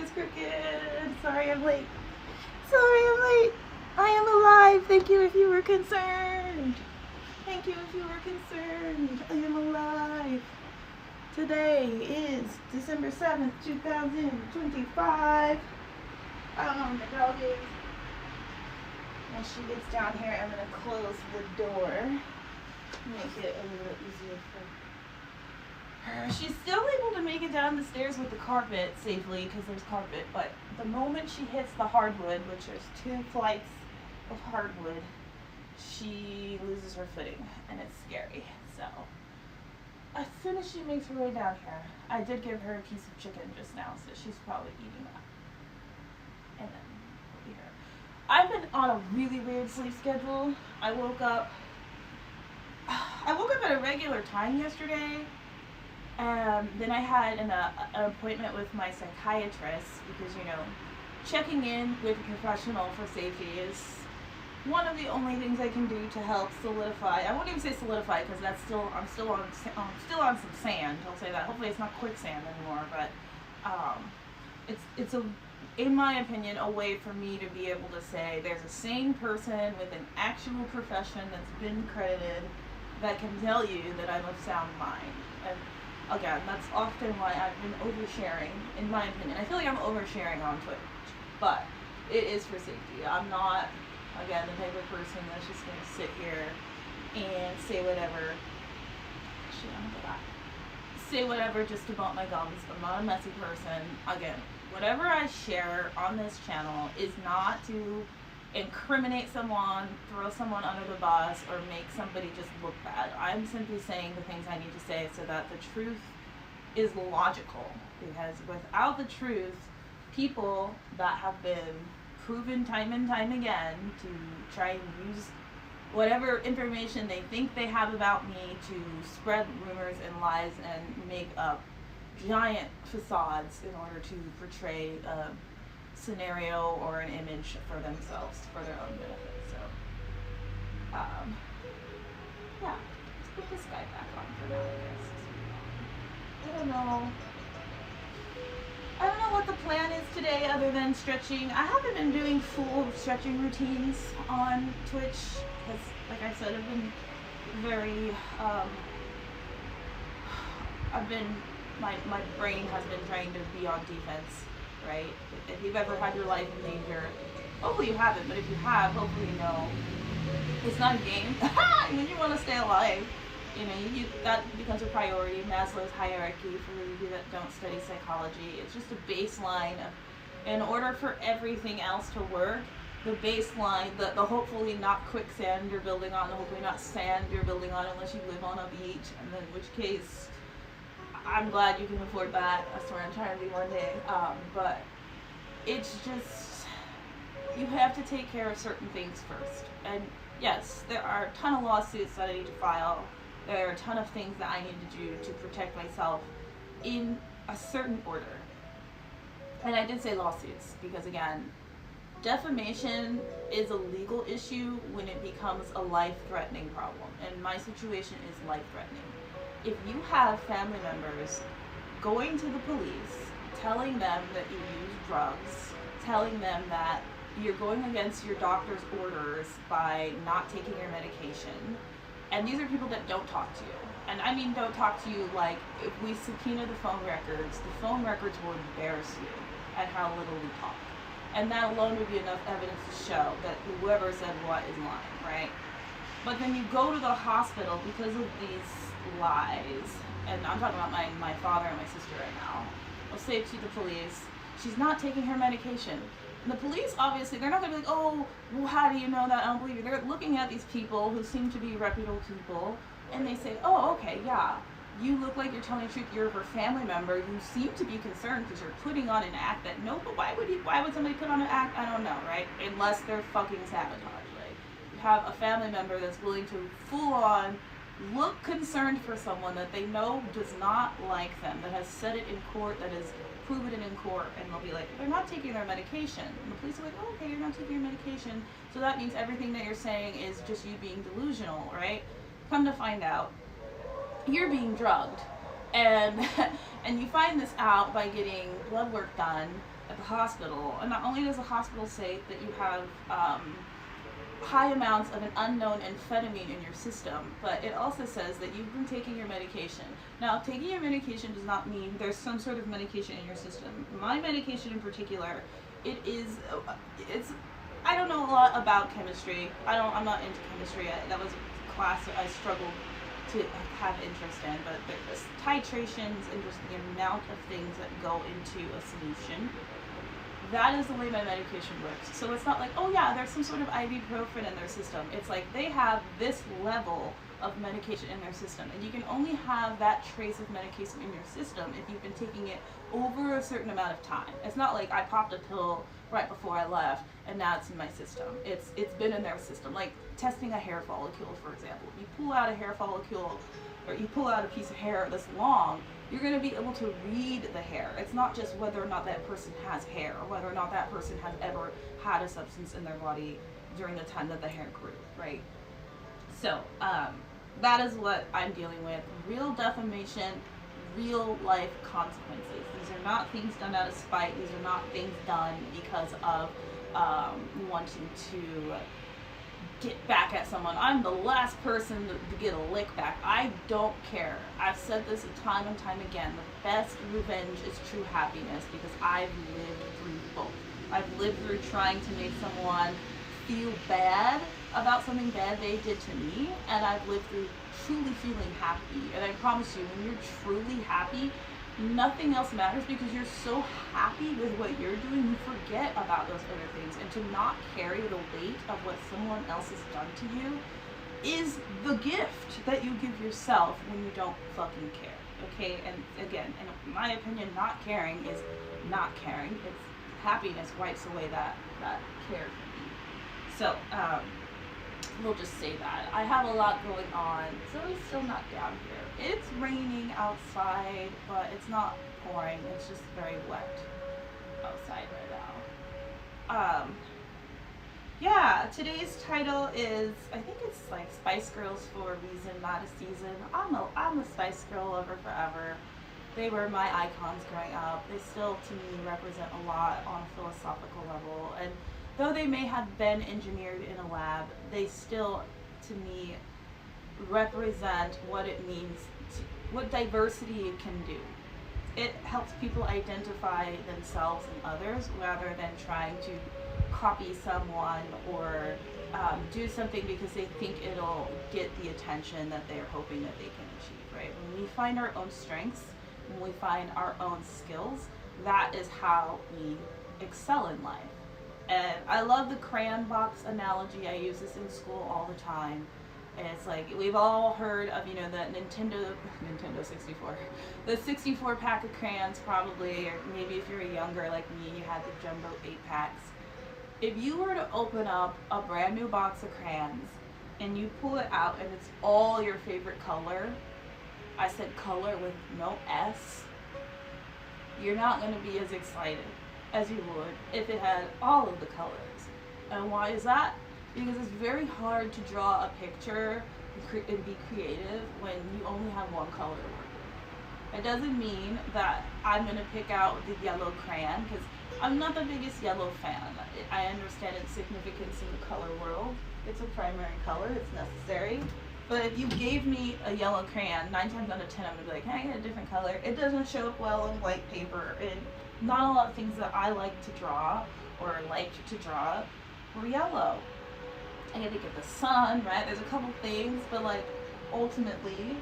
is crooked. Sorry I'm late. Sorry I'm late. I am alive. Thank you if you were concerned. Thank you if you were concerned. I am alive. Today is December 7th, 2025. I don't know where my dog is. When she gets down here, I'm going to close the door. Make it a little easier for her. She's still able to make it down the stairs with the carpet safely because there's carpet, but the moment she hits the hardwood, which there's 2 flights of hardwood, she loses her footing, and it's scary. So as soon as she makes her way down here, I did give her a piece of chicken just now, so she's probably eating that. And then we'll be here. I've been on a really weird sleep schedule. I woke up at a regular time yesterday. Then I had an appointment with my psychiatrist because, you know, checking in with a professional for safety is one of the only things I can do to help solidify. I won't even say solidify because that's I'm still on some sand. I'll say that. Hopefully it's not quicksand anymore, but it's in my opinion, a way for me to be able to say there's a sane person with an actual profession that's been credited that can tell you that I'm of sound mind. And again, that's often why I've been oversharing, in my opinion. I feel like I'm oversharing on Twitch, but it is for safety. I'm not, again, the type of person that's just going to sit here and say whatever. Actually, I'm going to go back. Say whatever just to bump my gums. I'm not a messy person. Again, whatever I share on this channel is not to incriminate someone, throw someone under the bus, or make somebody just look bad. I'm simply saying the things I need to say so that the truth is logical. Because without the truth, people that have been proven time and time again to try and use whatever information they think they have about me to spread rumors and lies and make up giant facades in order to portray a scenario or an image for themselves, for their own benefit. So, yeah, let's put this guy back on for now, I don't know what the plan is today other than stretching. I haven't been doing full stretching routines on Twitch because, like I said, my brain has been trying to be on defense, right? If you've ever had your life in danger, hopefully you haven't, but if you have, hopefully you know it's not a game. When you want to stay alive, you know, that becomes a priority. Maslow's hierarchy, for those of you that don't study psychology, it's just a baseline of, in order for everything else to work, the baseline, the hopefully not quicksand you're building on, the hopefully not sand you're building on unless you live on a beach, and in which case, I'm glad you can afford that. That's where I'm trying to be one day. But it's just, you have to take care of certain things first. And yes, there are a ton of lawsuits that I need to file. There are a ton of things that I need to do to protect myself in a certain order. And I did say lawsuits because, again, defamation is a legal issue when it becomes a life-threatening problem. And my situation is life-threatening. If you have family members going to the police, telling them that you use drugs, telling them that you're going against your doctor's orders by not taking your medication, and these are people that don't talk to you. And I mean don't talk to you like, if we subpoena the phone records will embarrass you at how little we talk. And that alone would be enough evidence to show that whoever said what is lying, right? But then you go to the hospital because of these lies, and I'm talking about my father and my sister right now. I'll say to the police, she's not taking her medication. And the police, obviously, they're not going to be like, oh, well, how do you know that? I don't believe you. They're looking at these people who seem to be reputable people, and they say, oh, okay, yeah, you look like you're telling the truth. You're her family member. You seem to be concerned because you're putting on an act that, no, but why would somebody put on an act? I don't know, right? Unless they're fucking sabotage. Like, you have a family member that's willing to full on look concerned for someone that they know does not like them, that has said it in court, that has proven it in court, and they'll be like, they're not taking their medication. And the police are like, oh, okay, you're not taking your medication, so that means everything that you're saying is just you being delusional, right? Come to find out, you're being drugged. And and you find this out by getting blood work done at the hospital. And not only does the hospital say that you have high amounts of an unknown amphetamine in your system, but it also says that you've been taking your medication. Now, taking your medication does not mean there's some sort of medication in your system. My medication in particular, it's, I don't know a lot about chemistry. I'm not into chemistry. That was a class that I struggled to have interest in, but there's titrations and just the amount of things that go into a solution. That is the way my medication works. So it's not like, oh yeah, there's some sort of ibuprofen in their system. It's like they have this level of medication in their system, and you can only have that trace of medication in your system if you've been taking it over a certain amount of time. It's not like I popped a pill right before I left and now it's in my system. It's been in their system. Like testing a hair follicle, for example. You pull out a hair follicle, or you pull out a piece of hair this long, you're going to be able to read the hair. It's not just whether or not that person has hair, or whether or not that person has ever had a substance in their body during the time that the hair grew, right? So, that is what I'm dealing with. Real defamation, real life consequences. These are not things done out of spite. These are not things done because of wanting to get back at someone. I'm the last person to get a lick back. I don't care. I've said this time and time again. The best revenge is true happiness, because I've lived through both. I've lived through trying to make someone feel bad about something bad they did to me, and I've lived through truly feeling happy. And I promise you, when you're truly happy, nothing else matters, because you're so happy with what you're doing, you forget about those other things. And to not carry the weight of what someone else has done to you is the gift that you give yourself when you don't fucking care. Okay? And again, in my opinion, not caring is not caring. It's happiness wipes away that care from you. So, we'll just say that. I have a lot going on. Zoe's still not down here. It's raining outside, but it's not pouring. It's just very wet outside right now. Yeah, today's title is, I think it's like Spice Girls for a reason, not a season. I'm a Spice Girl lover forever. They were my icons growing up. They still, to me, represent a lot on a philosophical level. And though they may have been engineered in a lab, they still, to me, represent what it means, what diversity can do. It helps people identify themselves and others rather than trying to copy someone or do something because they think it'll get the attention that they're hoping that they can achieve, right? When we find our own strengths, when we find our own skills, that is how we excel in life. And I love the crayon box analogy. I use this in school all the time. And it's like, we've all heard of, the Nintendo 64. The 64 pack of crayons probably, or maybe if you're younger like me, you had the jumbo 8 packs. If you were to open up a brand new box of crayons and you pull it out and it's all your favorite color, I said color with no S, you're not going to be as excited as you would if it had all of the colors. And why is that? Because it's very hard to draw a picture and be creative when you only have one color to work with. It doesn't mean that I'm going to pick out the yellow crayon, because I'm not the biggest yellow fan. I understand its significance in the color world. It's a primary color, it's necessary. But if you gave me a yellow crayon, 9 times out of 10 I'm going to be like, hey, I get a different color. It doesn't show up well in white paper. And not a lot of things that I like to draw or liked to draw were yellow. I had to get the sun, right? There's a couple things, but like ultimately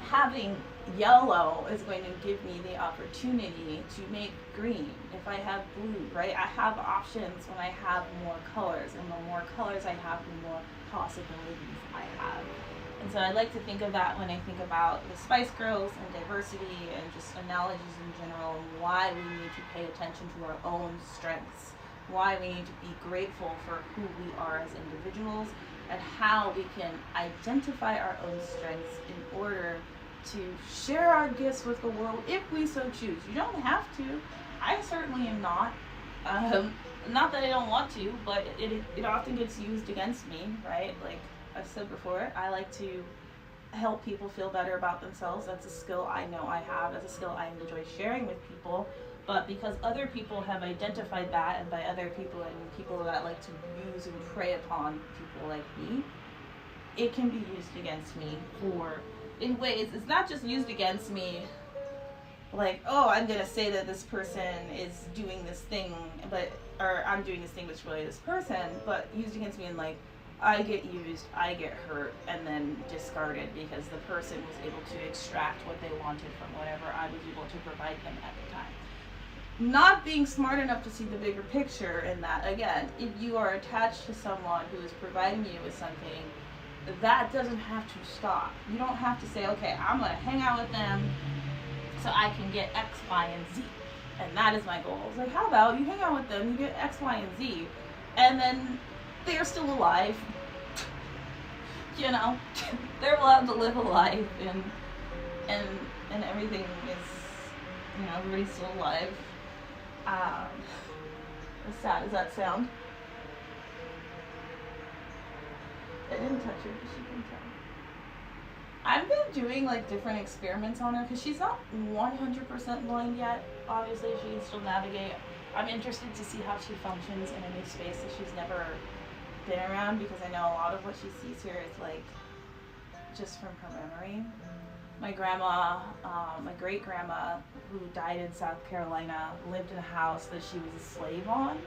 having yellow is going to give me the opportunity to make green. If I have blue, right? I have options when I have more colors, and the more colors I have, the more possibilities I have. And so I like to think of that when I think about the Spice Girls and diversity and just analogies in general, and why we need to pay attention to our own strengths, why we need to be grateful for who we are as individuals, and how we can identify our own strengths in order to share our gifts with the world if we so choose. You don't have to. I certainly am not. Not that I don't want to, but it often gets used against me, right? Like I've said before, I like to help people feel better about themselves. That's a skill I know I have. That's a skill I enjoy sharing with people. But because other people have identified that, and by other people I mean people that like to use and prey upon people like me, it can be used against me for in ways. It's not just used against me like, oh, I'm gonna say that this person is doing this thing, but or I'm doing this thing which really this person, but used against me in like I get used, I get hurt, and then discarded because the person was able to extract what they wanted from whatever I was able to provide them at the time. Not being smart enough to see the bigger picture in that, again, if you are attached to someone who is providing you with something, that doesn't have to stop. You don't have to say, okay, I'm going to hang out with them so I can get X, Y, and Z. And that is my goal. It's like, how about you hang out with them, you get X, Y, and Z, and then they're still alive. You know, they're allowed to live a life, and everything is, you know, everybody's still alive. As sad as that sound. I didn't touch her, but she can tell. I've been doing like different experiments on her because she's not 100% blind yet. Obviously, she can still navigate. I'm interested to see how she functions in a new space that she's never been around, because I know a lot of what she sees here is like just from her memory. My grandma, my great grandma, who died in South Carolina, lived in a house that she was a slave on.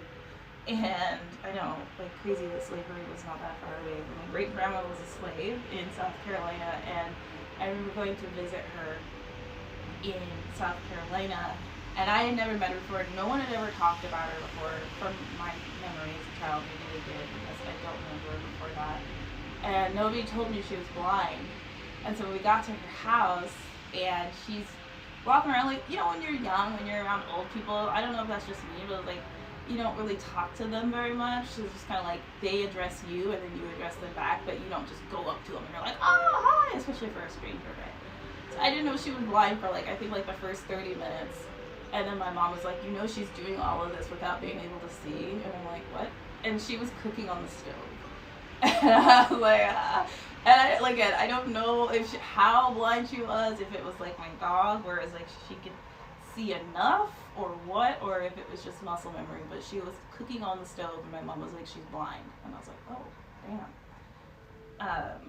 And I know, like crazy that slavery was not that far away. But my great grandma was a slave in South Carolina, and I remember going to visit her in South Carolina, and I had never met her before. No one had ever talked about her before. From my memory as a child, maybe they did, because I don't remember her before that. And nobody told me she was blind. And so we got to her house, and she's walking around like, you know, when you're young, when you're around old people, I don't know if that's just me, but like, you don't really talk to them very much. It's just kind of like they address you and then you address them back, but you don't just go up to them and you're like, oh, hi, especially for a stranger, right? So I didn't know she was blind for like, I think like the first 30 minutes. And then my mom was like, you know, she's doing all of this without being able to see. And I'm like, what? And she was cooking on the stove. And I was like, and I don't know if how blind she was, if it was like my dog, whereas like she could see enough or what, or if it was just muscle memory, but she was cooking on the stove and my mom was like, she's blind. And I was like, oh, damn.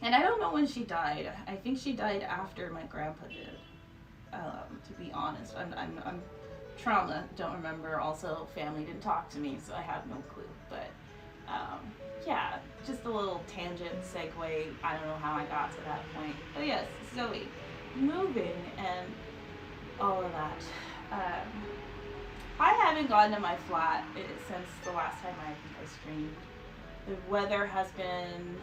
And I don't know when she died. I think she died after my grandpa did, to be honest. I'm trauma, don't remember. Also, family didn't talk to me, so I have no clue. But yeah, just a little tangent segue. I don't know how I got to that point. But yes, Zoe, moving and all of that. I haven't gotten to my flat since the last time I streamed. The weather has been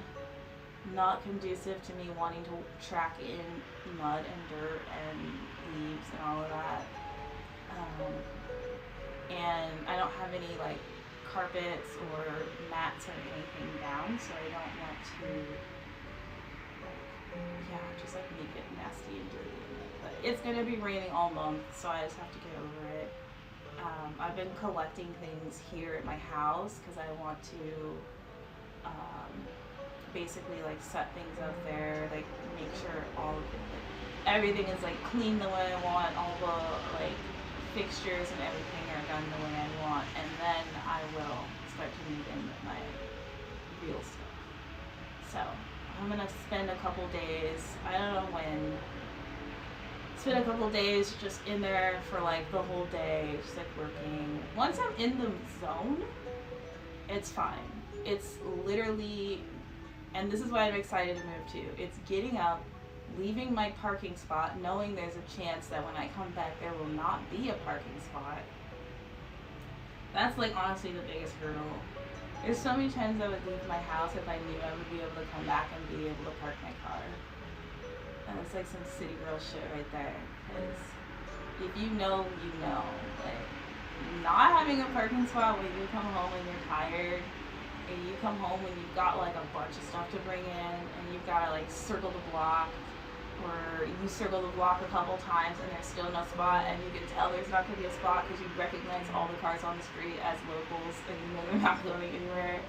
not conducive to me wanting to track in mud and dirt and leaves and all of that. And I don't have any like carpets or mats or anything down, so I don't want to just like make it nasty and dirty. But it's gonna be raining all month, so I just have to get over it. I've been collecting things here at my house because I want to basically like set things up there, like make sure all of it, like, everything is like clean the way I want, all the like fixtures and everything are done the way I want, and then I will start to move in with my real stuff. So I'm gonna spend a couple days, I don't know when, spend a couple days just in there for like the whole day, just like working. Once I'm in the zone, it's fine. It's literally, and this is why I'm excited to move to, it's getting up, leaving my parking spot, knowing there's a chance that when I come back there will not be a parking spot. That's like honestly the biggest hurdle. There's so many times I would leave my house if I knew I would be able to come back and be able to park my car. And it's like some city girl shit right there. Because if you know, you know. Like, not having a parking spot when you come home and you're tired, and you come home when you've got like a bunch of stuff to bring in, and you've got to like circle the block, or you circle the block a couple times and there's still no spot, and you can tell there's not going to be a spot because you recognize all the cars on the street as locals and you know they're not going anywhere.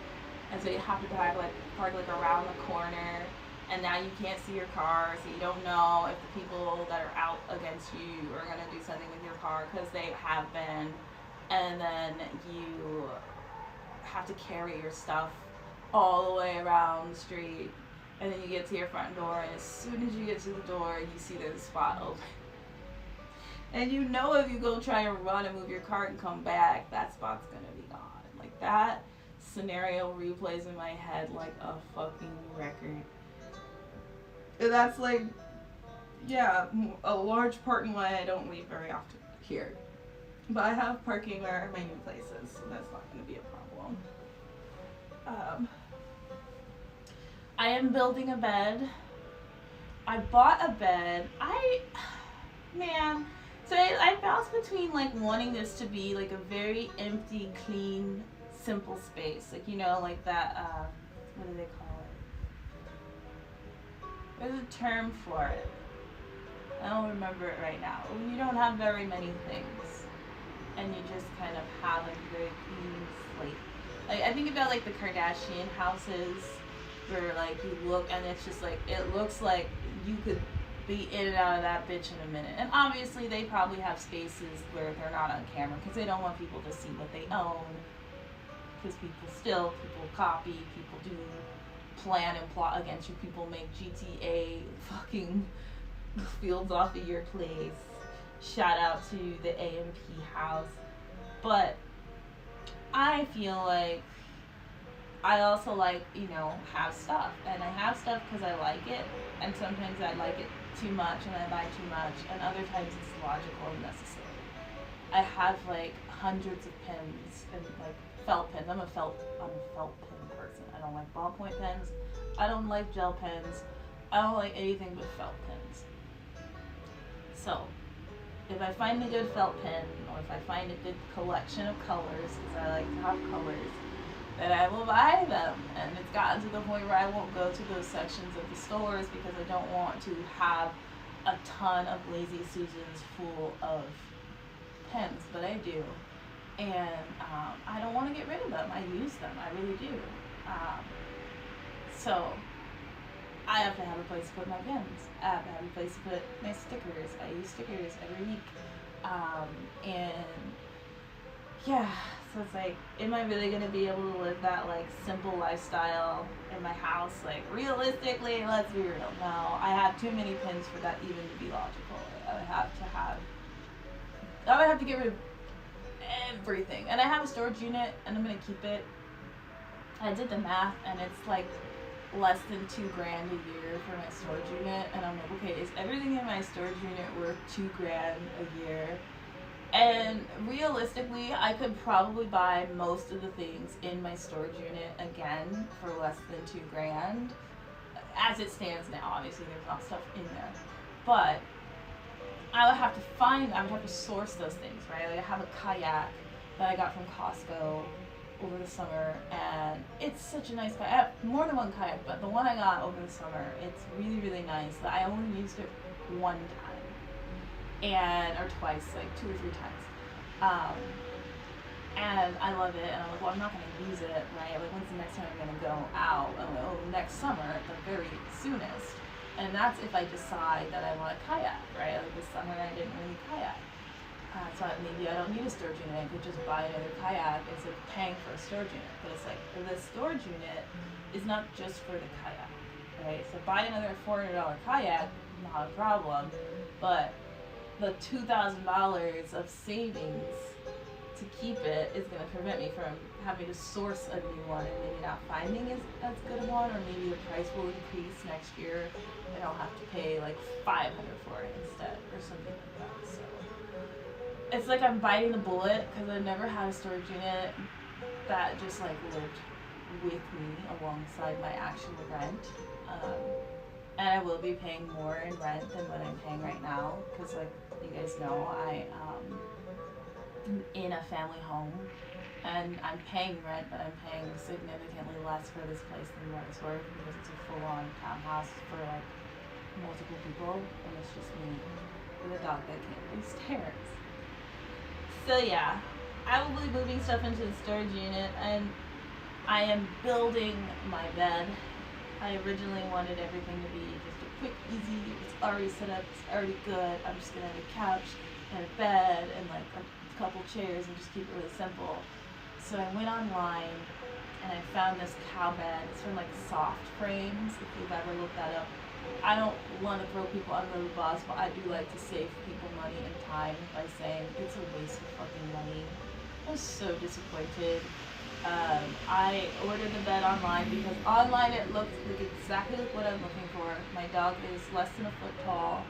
And so you have to park like around the corner, and now you can't see your car, so you don't know if the people that are out against you are going to do something with your car, because they have been. And then you have to carry your stuff all the way around the street, and then you get to your front door, and as soon as you get to the door, you see there's a spot open. And you know if you go try and run and move your cart and come back, that spot's gonna be gone. Like, that scenario replays in my head like a fucking record. And that's like, yeah, a large part in why I don't leave very often here. But I have parking where my new place is, so that's not gonna be a problem. I am building a bed. I bought a bed. So I bounce between like wanting this to be like a very empty, clean, simple space. Like, you know, like that, what do they call it? There's a term for it. I don't remember it right now. When you don't have very many things and you just kind of have like a very clean slate. Like, I think about like the Kardashian houses where like you look and it's just like, it looks like you could be in and out of that bitch in a minute. And obviously they probably have spaces where they're not on camera because they don't want people to see what they own. Because people copy, people do plan and plot against you. People make GTA fucking fields off of your place. Shout out to the AMP house. But I feel like I also like, you know, have stuff. And I have stuff because I like it. And sometimes I like it too much and I buy too much. And other times it's logical and necessary. I have like hundreds of pens and like felt pens. I'm a felt pen person. I don't like ballpoint pens. I don't like gel pens. I don't like anything but felt pens. So, if I find a good felt pen, or if I find a good collection of colors, because I like to have colors, then I will buy them. And it's gotten to the point where I won't go to those sections of the stores because I don't want to have a ton of Lazy Susans full of pens, but I do. And I don't want to get rid of them. I use them. I really do. So I have to have a place to put my pens. I have to have a place to put my stickers. I use stickers every week. And yeah, so it's like, am I really going to be able to live that like simple lifestyle in my house? Like, realistically, let's be real. No, I have too many pens for that even to be logical. I would have to get rid of everything. And I have a storage unit and I'm going to keep it. I did the math and it's like less than $2,000 a year for my storage unit, and I'm like, okay, is everything in my storage unit worth $2,000 a year? And realistically, I could probably buy most of the things in my storage unit again for less than $2,000 as it stands now. Obviously there's not stuff in there, but I would have to source those things, right? Like, I have a kayak that I got from Costco over the summer, and it's such a nice kayak. I have more than one kayak, but the one I got over the summer, it's really, really nice. I only used it one time, or twice, like 2 or 3 times. And I love it, and I'm like, well, I'm not going to use it, right? Like, when's the next time I'm going to go out? I'm like, oh, next summer at the very soonest. And that's if I decide that I want a kayak, right? Like, this summer I didn't really kayak. So maybe I don't need a storage unit. I could just buy another kayak instead of paying for a storage unit. But it's like, the storage unit is not just for the kayak, right? So buy another $400 kayak, not a problem. But the $2,000 of savings to keep it is going to prevent me from having to source a new one and maybe not finding as good a one, or maybe the price will increase next year and I'll have to pay like $500 for it instead, or something like that. So it's like I'm biting the bullet because I've never had a storage unit that just like lived with me alongside my actual rent. And I will be paying more in rent than what I'm paying right now because, like you guys know, I am in a family home and I'm paying rent, but I'm paying significantly less for this place than what it's worth because it's a full-on townhouse for like multiple people, and it's just me with a dog that can't do stairs. So yeah, I will be moving stuff into the storage unit, and I am building my bed. I originally wanted everything to be just a quick, easy, it's already set up, it's already good. I'm just gonna have a couch and a bed and like a couple chairs and just keep it really simple. So I went online and I found this cow bed. It's from like Soft Frames, if you've ever looked that up. I don't want to throw people under the bus, but I do like to save people money and time by saying it's a waste of fucking money. I was so disappointed. I ordered the bed online because online it looked like exactly like what I'm looking for. My dog is less than a foot tall,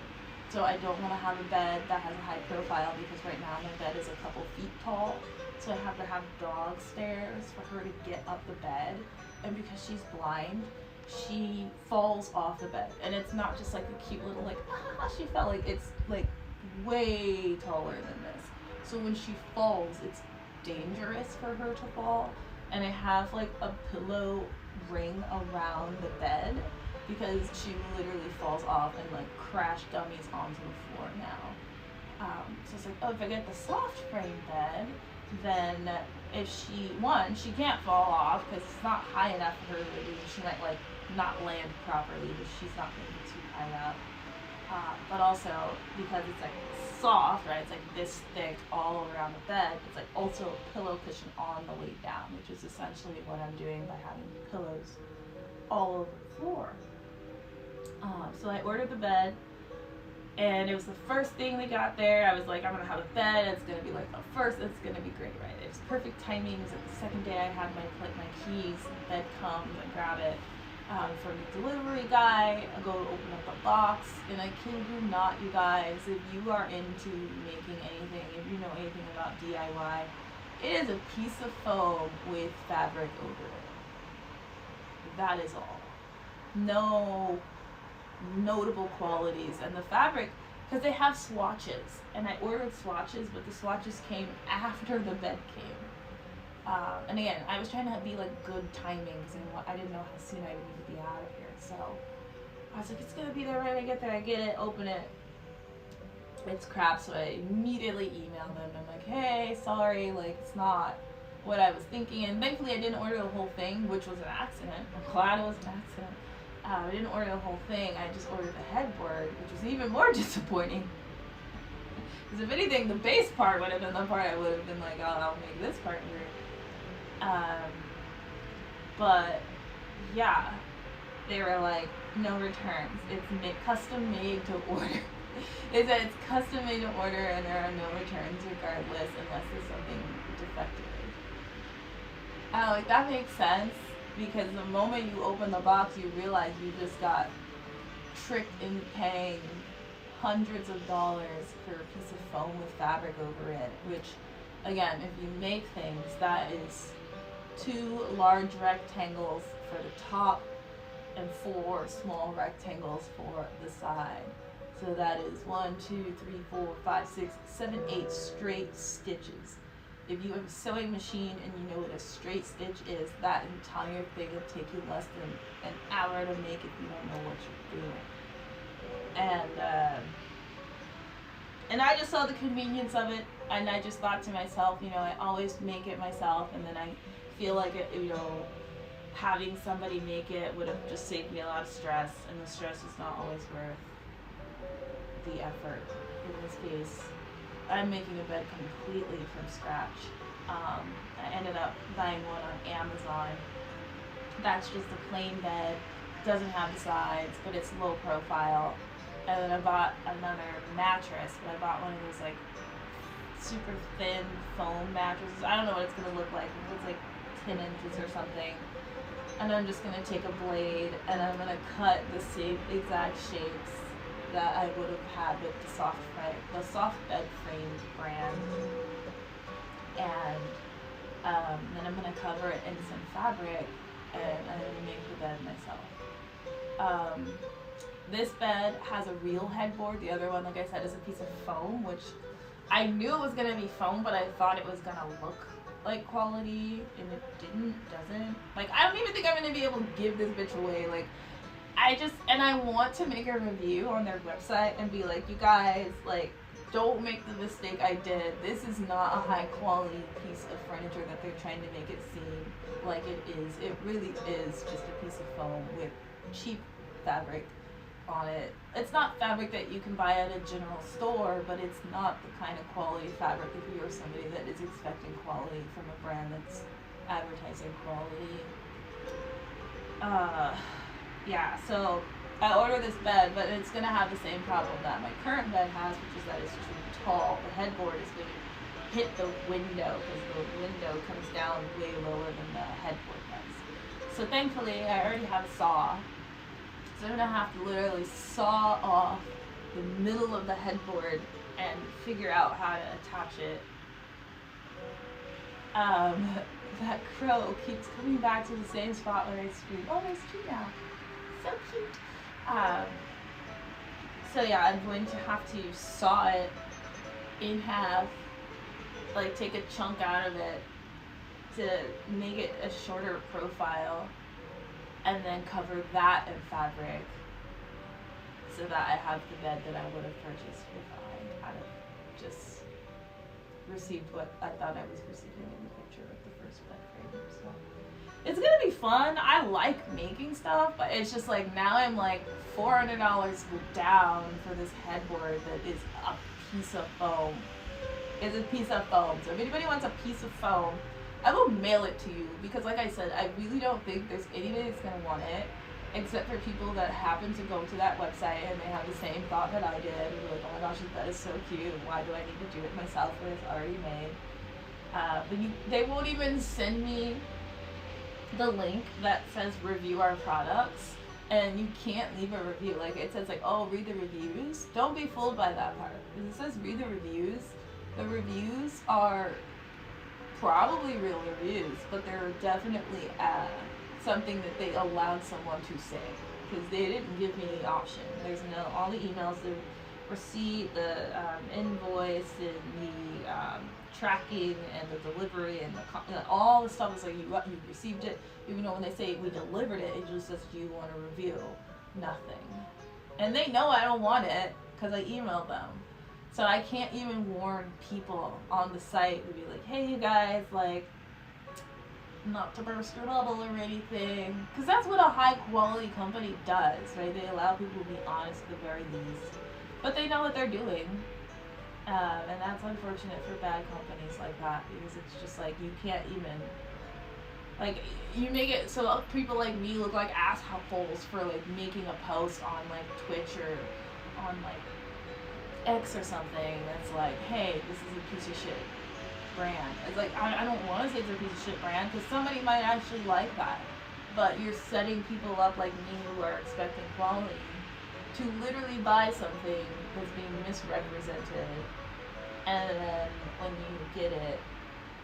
so I don't want to have a bed that has a high profile because right now my bed is a couple feet tall. So I have to have dog stairs for her to get up the bed. And because she's blind, she falls off the bed. And it's not just like a cute little like, she fell. Like it's like way taller than this. So when she falls, it's dangerous for her to fall. And I have like a pillow ring around the bed because she literally falls off and like crash dummies onto the floor now. So it's like, oh, if I get the Soft Frame bed, then if she can't fall off because it's not high enough for her to do. She might like not land properly because she's not going to be too high up. But also because it's like soft, right? It's like this thick all around the bed. It's like also a pillow cushion on the way down, which is essentially what I'm doing by having pillows all over the floor. So I ordered the bed, and it was the first thing we got there. I was like, I'm gonna have a bed. It's gonna be like the first. It's gonna be great, right? It was perfect timing. It was like the second day I had my keys. The bed comes. I grab it from the delivery guy. I go to open up the box, and I kid you not, you guys. If you are into making anything, if you know anything about DIY, it is a piece of foam with fabric over it. That is all. No notable qualities. And the fabric, because they have swatches, and I ordered swatches, but the swatches came after the bed came. And again, I was trying to be like good timing because I didn't know how soon I would need to be out of here. So I was like, it's gonna be there right when I get there. I get it, open it, it's crap. So I immediately emailed them. I'm like, hey, sorry, like it's not what I was thinking. And thankfully, I didn't order the whole thing, which was an accident. I'm glad it was an accident. I didn't order the whole thing. I just ordered the headboard, which was even more disappointing. Because if anything, the base part would have been the part I would have been like, oh, I'll make this part weird. But yeah, they were like, no returns. It's custom made to order. They said it's custom made to order, and there are no returns regardless unless there's something defective. Like that makes sense. Because the moment you open the box, you realize you just got tricked into paying hundreds of dollars for a piece of foam with fabric over it. Which, again, if you make things, that is 2 large rectangles for the top and 4 small rectangles for the side. So that is 1, 2, 3, 4, 5, 6, 7, 8 straight stitches. If you have a sewing machine and you know what a straight stitch is, that entire thing will take you less than an hour to make if you don't know what you're doing. And I just saw the convenience of it, and I just thought to myself, you know, I always make it myself, and then I feel like it, you know, having somebody make it would have just saved me a lot of stress, and the stress is not always worth the effort. In this case, I'm making a bed completely from scratch. I ended up buying one on Amazon. That's just a plain bed, doesn't have the sides, but it's low profile. And then I bought another mattress, but I bought one of those like super thin foam mattresses. I don't know what it's gonna look like. It's like 10 inches or something. And I'm just gonna take a blade and I'm gonna cut the same exact shapes that I would have had with the soft bed frame brand, and then I'm gonna cover it in some fabric, and I'm gonna make the bed myself. This bed has a real headboard. The other one, like I said, is a piece of foam, which I knew it was gonna be foam, but I thought it was gonna look like quality, and it doesn't. Like, I don't even think I'm gonna be able to give this bitch away. Like, I want to make a review on their website and be like, you guys, like, don't make the mistake I did. This is not a high quality piece of furniture that they're trying to make it seem like it is. It really is just a piece of foam with cheap fabric on it. It's not fabric that you can buy at a general store, but it's not the kind of quality fabric if you're somebody that is expecting quality from a brand that's advertising quality. Yeah, so I ordered this bed, but it's gonna have the same problem that my current bed has, which is that it's too tall. The headboard is gonna hit the window because the window comes down way lower than the headboard does. So thankfully, I already have a saw. So I'm gonna have to literally saw off the middle of the headboard and figure out how to attach it. That crow keeps coming back to the same spot where I scream. Oh, there's two now. So cute. So yeah, I'm going to have to saw it in half, like take a chunk out of it to make it a shorter profile, and then cover that in fabric so that I have the bed that I would have purchased if I had just received what I thought I was receiving in the picture of the first bed frame. So it's gonna be fun. I like making stuff, but it's just like now I'm like $400 down for this headboard that is a piece of foam. It's a piece of foam. So if anybody wants a piece of foam, I will mail it to you because, like I said, I really don't think there's anybody that's gonna want it, except for people that happen to go to that website and they have the same thought that I did. And they're like, oh my gosh, that is so cute. Why do I need to do it myself when it's already made? But they won't even send me the link that says review our products, and you can't leave a review. Like it says like, oh, read the reviews. Don't be fooled by that part. It says read the reviews. The reviews are probably real reviews, but they're definitely something that they allowed someone to say, because they didn't give me the option. There's no, all the emails, the receipt, the invoice, and the tracking, and the delivery, and all the stuff is like, you received it, even though when they say we delivered it, it just says, do you want a review? Nothing. And they know I don't want it, because I emailed them. So I can't even warn people on the site to be like, hey, you guys, like, not to burst your bubble or anything. Because that's what a high-quality company does, right? They allow people to be honest at the very least. But they know what they're doing. And that's unfortunate for bad companies like that, because it's just like, you can't even, like, you make it so people like me look like assholes for, like, making a post on, like, Twitch or on, like, X or something that's like, hey, this is a piece of shit brand. It's like, I don't want to say it's a piece of shit brand, because somebody might actually like that, but you're setting people up like me who are expecting quality to literally buy something that's being misrepresented, and then when you get it,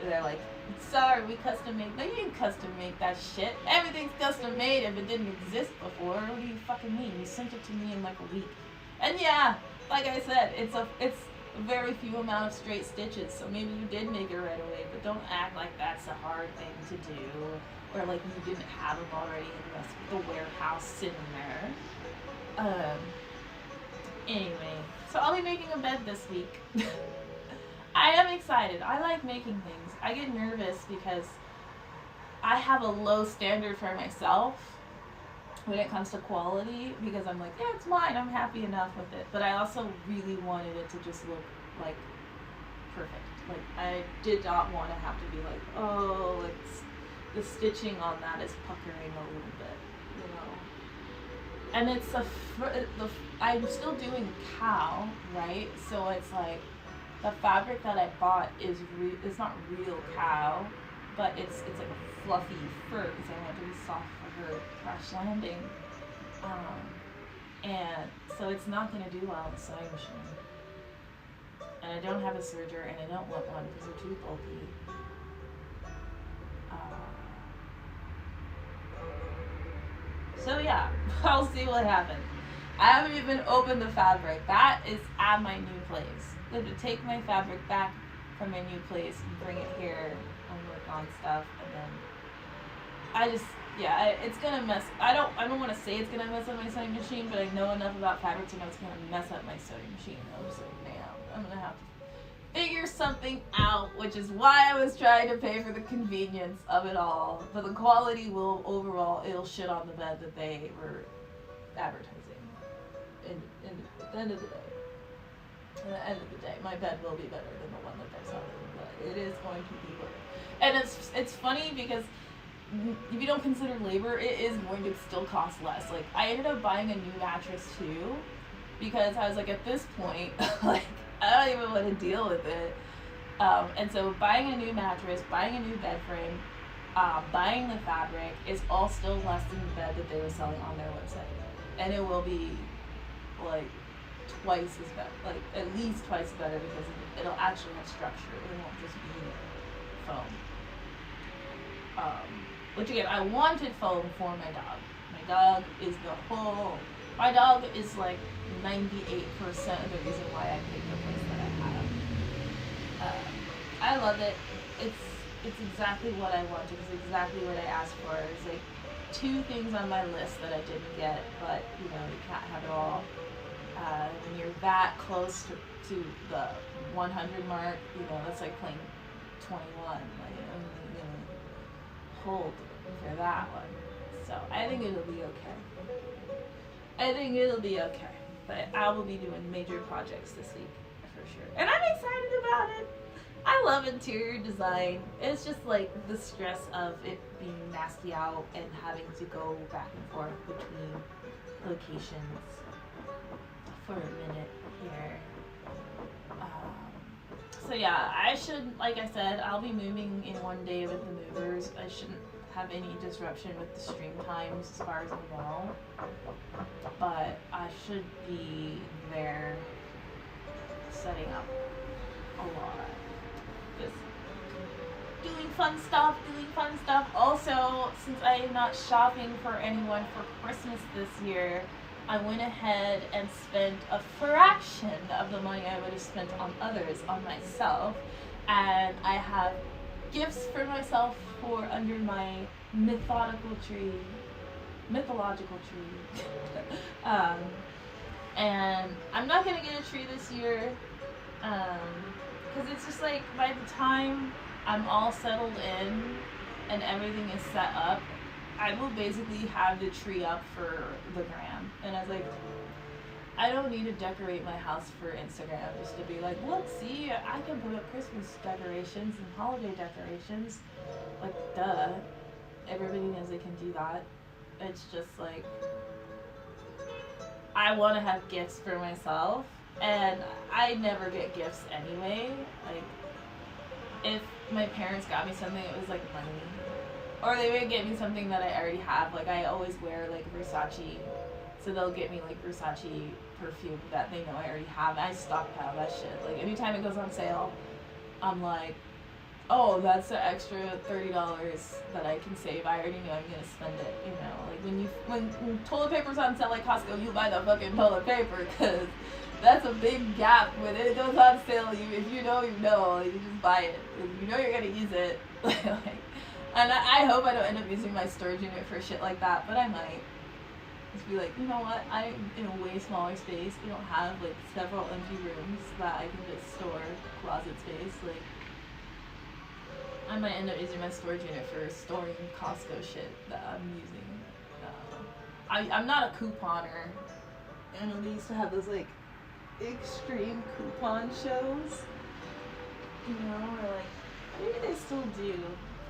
they're like, sorry, we custom made. No, you didn't custom make that shit. Everything's custom made if it didn't exist before. What do you fucking mean? You sent it to me in like a week. And yeah, like I said, it's a very few amount of straight stitches, so maybe you did make it right away, but don't act like that's a hard thing to do, or like you didn't have them already in the warehouse sitting there. Anyway, so I'll be making a bed this week. I am excited. I like making things. I get nervous because I have a low standard for myself when it comes to quality, because I'm like, yeah, it's mine, I'm happy enough with it. But I also really wanted it to just look like perfect. Like, I did not want to have to be like, oh, it's the stitching on that is puckering a little bit, you know. And it's I'm still doing cow, right? So it's like, the fabric that I bought is it's not real cow, but it's like a fluffy fur, because I want it to be soft for her crash landing. And so it's not going to do well on the sewing machine. And I don't have a serger, and I don't want one because they're too bulky. So yeah, I'll see what happens. I haven't even opened the fabric. That is at my new place. I have to take my fabric back from my new place and bring it here and work on stuff, and then it's gonna mess. I don't want to say it's gonna mess up my sewing machine, but I know enough about fabric to know it's gonna mess up my sewing machine. I'm just like, man, I'm gonna have to figure something out, which is why I was trying to pay for the convenience of it all. But the quality will overall, it'll shit on the bed that they were advertising. At the end of the day. At the end of the day, my bed will be better than the one that they're selling, but it is going to be better. And it's funny because if you don't consider labor, it is going to still cost less. Like, I ended up buying a new mattress too, because I was like, at this point, like, I don't even want to deal with it. And so buying a new mattress, buying a new bed frame, buying the fabric is all still less than the bed that they were selling on their website. And it will be, like, twice as better, like, at least twice better, because it'll actually have structure. It won't just be foam. Which again, I wanted foam for my dog. My dog is my dog is like 98% of the reason why I picked the place that I have. I love it. It's exactly what I wanted. It's exactly what I asked for. It's like 2 things on my list that I didn't get, but you know, you can't have it all. When you're that close to the 100 mark, you know, that's like playing 21. Like, you know, hold for that one. So I think it'll be okay. But I will be doing major projects this week for sure, and I'm excited about it. I love interior design. It's just like the stress of it being nasty out and having to go back and forth between locations for a minute here. So yeah, I should, like I said, I'll be moving in one day with the movers. I shouldn't have any disruption with the stream times as far as I know. But I should be there setting up a lot. Just doing fun stuff. Also, since I am not shopping for anyone for Christmas this year, I went ahead and spent a fraction of the money I would have spent on others on myself, and I have gifts for myself for under my mythological tree. And I'm not gonna get a tree this year, because it's just like by the time I'm all settled in and everything is set up, I will basically have the tree up for the gram. And I was like, I don't need to decorate my house for Instagram just to be like, look, see, I can put up Christmas decorations and holiday decorations. Like, duh. Everybody knows they can do that. It's just like, I want to have gifts for myself, and I never get gifts anyway. Like, if my parents got me something, it was like money. Or they would get me something that I already have. Like, I always wear, like, Versace. So they'll get me, like, Versace perfume that they know I already have. I stockpile that shit. Like, anytime it goes on sale, I'm like, oh, that's an extra $30 that I can save. I already know I'm going to spend it, you know. Like, when toilet paper's on sale at Costco, you buy the fucking toilet paper, because that's a big gap. When it goes on sale, if you know, you know. Like, you just buy it. You know you're going to use it. And I hope I don't end up using my storage unit for shit like that, but I might. Just be like, you know what, I'm in a way smaller space. We don't have, like, several empty rooms that I can just store closet space. Like, I might end up using my storage unit for storing Costco shit that I'm using. I'm not a couponer. And they used to have those, like, extreme coupon shows. You know, or like, maybe they still do.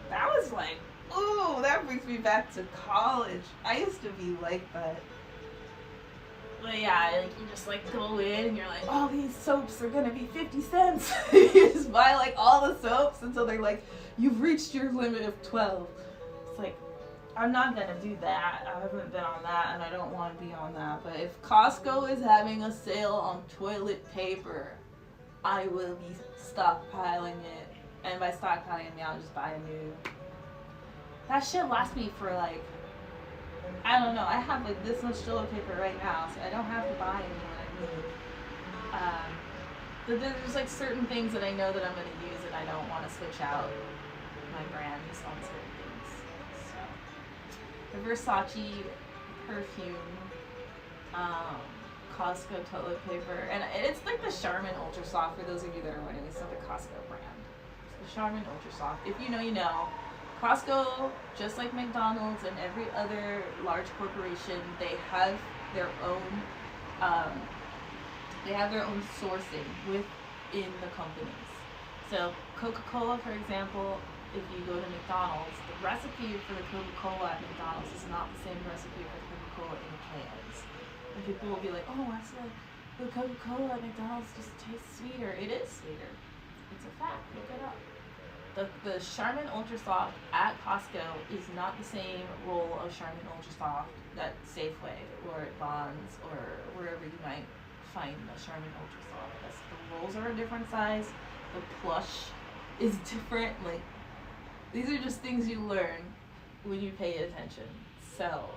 That was like, ooh, that brings me back to college. I used to be like that. But yeah, like, you just like go in and you're like, oh, these soaps are gonna be 50 cents. You just buy like all the soaps until they're like, you've reached your limit of 12. It's like, I'm not gonna do that. I haven't been on that, and I don't want to be on that. But if Costco is having a sale on toilet paper, I will be stockpiling it. And by stockpiling, I mean I'll just buy a new. That shit lasts me for like, I don't know. I have like this much toilet paper right now, so I don't have to buy any when I move. But there's like certain things that I know that I'm going to use, and I don't want to switch out my brands on certain things. So the Versace perfume Costco toilet paper, and it's like the Charmin Ultra Soft. For those of you that are wondering, it's not the Costco brand. It's the Charmin Ultra Soft. If you know, you know. Costco, just like McDonald's and every other large corporation, they have their own sourcing within the companies. So Coca-Cola, for example, if you go to McDonald's, the recipe for the Coca-Cola at McDonald's is not the same recipe for the Coca-Cola in the cans. And people will be like, oh, I said the Coca-Cola at McDonald's just tastes sweeter. It is sweeter. It's a fact. Look it up. The Charmin Ultra Soft at Costco is not the same roll of Charmin Ultra Soft that Safeway or at Bonds or wherever you might find the Charmin Ultra Soft. The rolls are a different size. The plush is different. Like, these are just things you learn when you pay attention. So,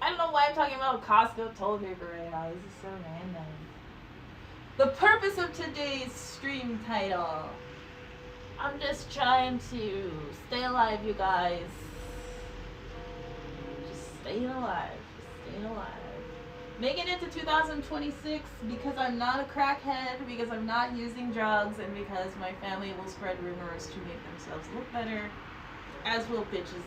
I don't know why I'm talking about Costco toilet paper right now. This is so random. The purpose of today's stream title. I'm just trying to stay alive, you guys. Just staying alive. Just staying alive. Making it to 2026 because I'm not a crackhead, because I'm not using drugs, and because my family will spread rumors to make themselves look better, as will bitches.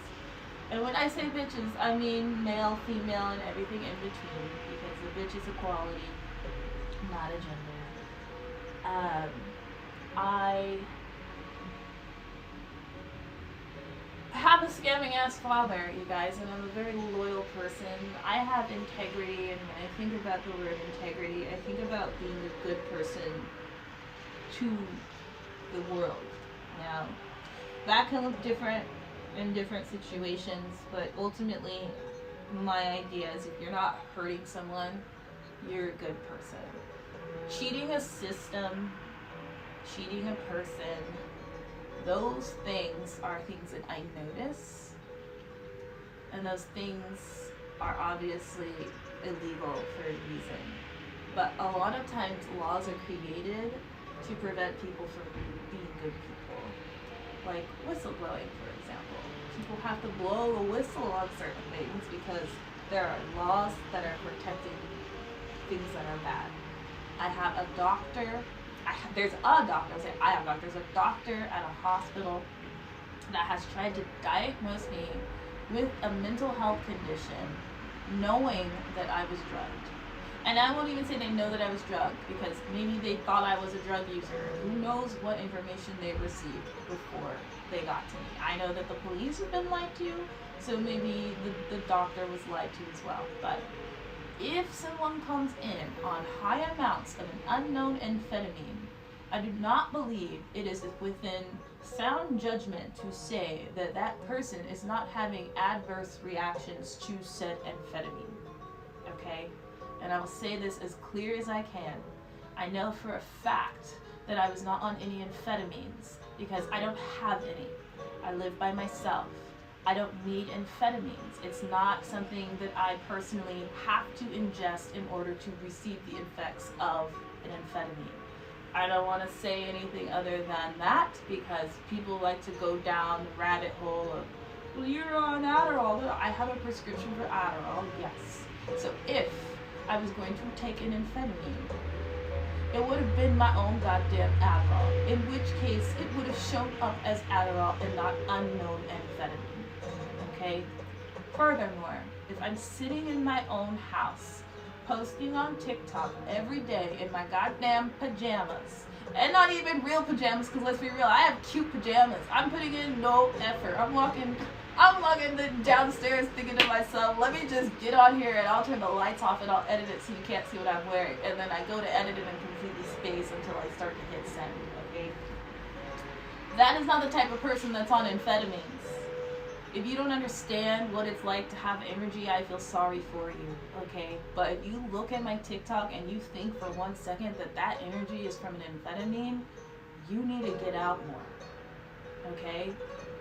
And when I say bitches, I mean male, female, and everything in between, because the bitch is equality, not a gender. I have a scamming ass father, you guys, and I'm a very loyal person. I have integrity, and when I think about the word integrity, I think about being a good person to the world. Now, that can look different in different situations, but ultimately, my idea is if you're not hurting someone, you're a good person. Cheating a system, cheating a person, those things are things that I notice, and those things are obviously illegal for a reason. But a lot of times laws are created to prevent people from being good people. Like whistleblowing, for example. People have to blow the whistle on certain things because there are laws that are protecting things that are bad. I have a doctor. There's a doctor at a hospital that has tried to diagnose me with a mental health condition knowing that I was drugged. And I won't even say they know that I was drugged because maybe they thought I was a drug user. Who knows what information they received before they got to me. I know that the police have been lied to, so maybe the doctor was lied to as well. But if someone comes in on high amounts of an unknown amphetamine, I do not believe it is within sound judgment to say that that person is not having adverse reactions to said amphetamine. Okay? And I will say this as clear as I can. I know for a fact that I was not on any amphetamines because I don't have any. I live by myself. I don't need amphetamines. It's not something that I personally have to ingest in order to receive the effects of an amphetamine. I don't want to say anything other than that because people like to go down the rabbit hole of, well, you're on Adderall. I have a prescription for Adderall, yes. So if I was going to take an amphetamine, it would have been my own goddamn Adderall, in which case it would have shown up as Adderall and not unknown amphetamine. Okay? Furthermore, if I'm sitting in my own house, posting on TikTok every day in my goddamn pajamas, and not even real pajamas, because let's be real, I have cute pajamas. I'm putting in no effort. I'm walking downstairs thinking to myself, let me just get on here and I'll turn the lights off and I'll edit it so you can't see what I'm wearing. And then I go to edit it and completely space until I start to hit send, okay? That is not the type of person that's on amphetamines. If you don't understand what it's like to have energy, I feel sorry for you, okay? But if you look at my TikTok and you think for 1 second that that energy is from an amphetamine, you need to get out more, okay?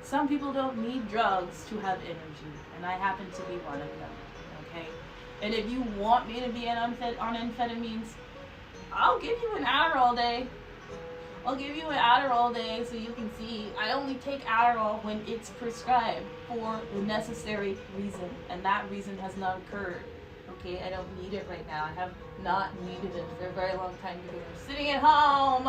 Some people don't need drugs to have energy, and I happen to be one of them, okay? And if you want me to be on amphetamines, I'll give you an Adderall day. I'll give you an Adderall day so you can see I only take Adderall when it's prescribed for the necessary reason, and that reason has not occurred, Okay, I don't need it right now. I have not needed it for a very long time because I'm sitting at home.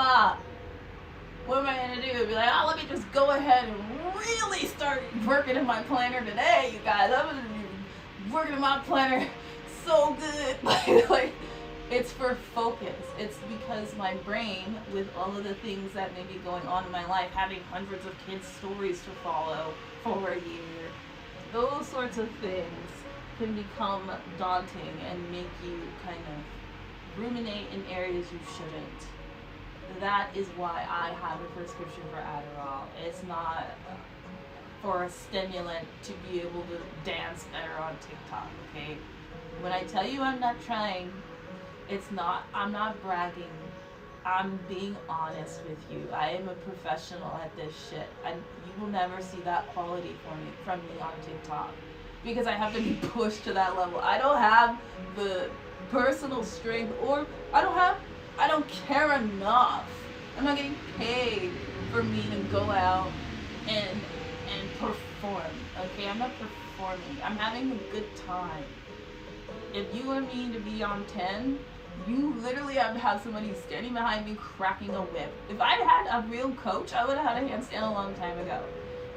What am I gonna do? Be like, oh, let me just go ahead and really start working in my planner today, you guys. I'm gonna be working in my planner so good. like, it's for focus. It's because my brain, with all of the things that may be going on in my life, having hundreds of kids' stories to follow for a year, those sorts of things can become daunting and make you kind of ruminate in areas you shouldn't. That is why I have a prescription for Adderall. It's not for a stimulant to be able to dance better on TikTok, okay? When I tell you I'm not trying, I'm not bragging. I'm being honest with you. I am a professional at this shit. And you will never see that quality from me on TikTok. Because I have to be pushed to that level. I don't have the personal strength, or I don't care enough. I'm not getting paid for me to go out and perform. Okay, I'm not performing. I'm having a good time. If you want me to be on 10, you literally have to have somebody standing behind me cracking a whip. If I had a real coach, I would have had a handstand a long time ago.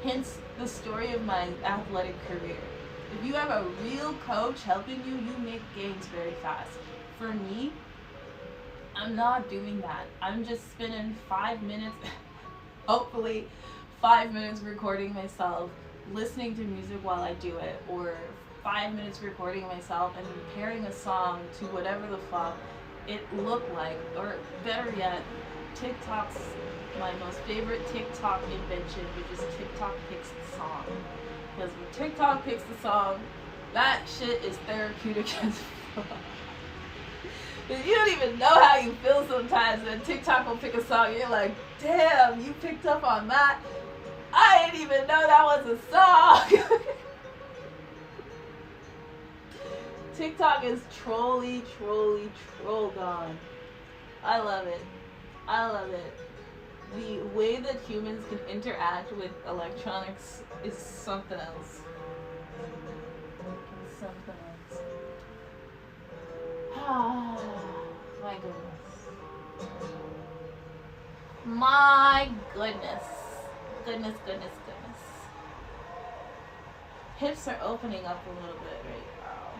Hence the story of my athletic career. If you have a real coach helping you, you make gains very fast. For me, I'm not doing that. I'm just spending 5 minutes, hopefully 5 minutes recording myself, listening to music while I do it, or 5 minutes recording myself and pairing a song to whatever the fuck it looked like. Or better yet, TikTok's my most favorite TikTok invention, which is TikTok picks the song. Because when TikTok picks the song, that shit is therapeutic as fuck. You don't even know how you feel sometimes when TikTok will pick a song and you're like, damn, you picked up on that? I didn't even know that was a song. TikTok is trolled on. I love it. I love it. The way that humans can interact with electronics is something else. It's something else. Ah, my goodness. My goodness. Goodness. Hips are opening up a little bit right now.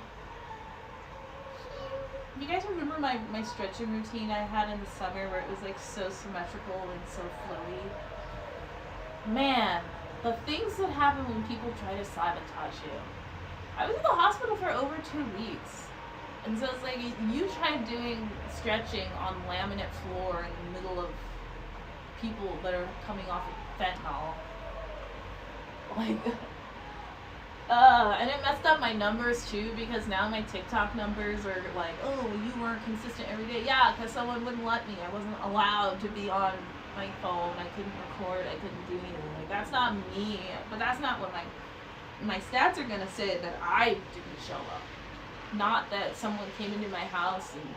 You guys remember my stretching routine I had in the summer where it was like so symmetrical and so flowy? Man, the things that happen when people try to sabotage you. I was in the hospital for over 2 weeks. And so it's like, you try doing stretching on laminate floor in the middle of people that are coming off of fentanyl. Like, and it messed up my numbers too, because now my TikTok numbers are like, oh, you weren't consistent every day. Yeah, because someone wouldn't let me. I wasn't allowed to be on my phone. I couldn't record. I couldn't do anything. Like, that's not me. But that's not what my stats are gonna say, that I didn't show up. Not that someone came into my house and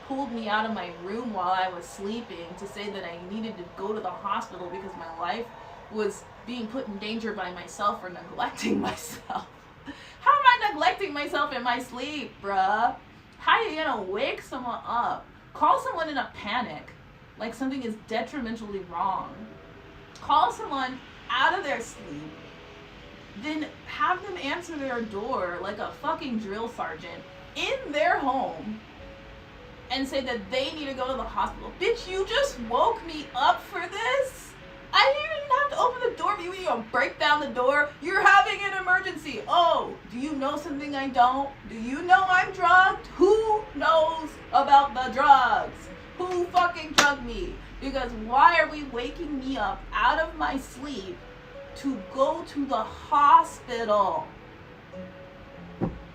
pulled me out of my room while I was sleeping to say that I needed to go to the hospital because my life was being put in danger by myself or neglecting myself. How am I neglecting myself in my sleep, bruh? How are you gonna wake someone up? Call someone in a panic, like something is detrimentally wrong. Call someone out of their sleep, then have them answer their door like a fucking drill sergeant in their home and say that they need to go to the hospital. Bitch, you just woke me up for this? I didn't even have to open the door for you. You gonna break down the door? You're having an emergency. Oh, do you know something I don't? Do you know I'm drugged? Who knows about the drugs? Who fucking drugged me? Because why are we waking me up out of my sleep to go to the hospital?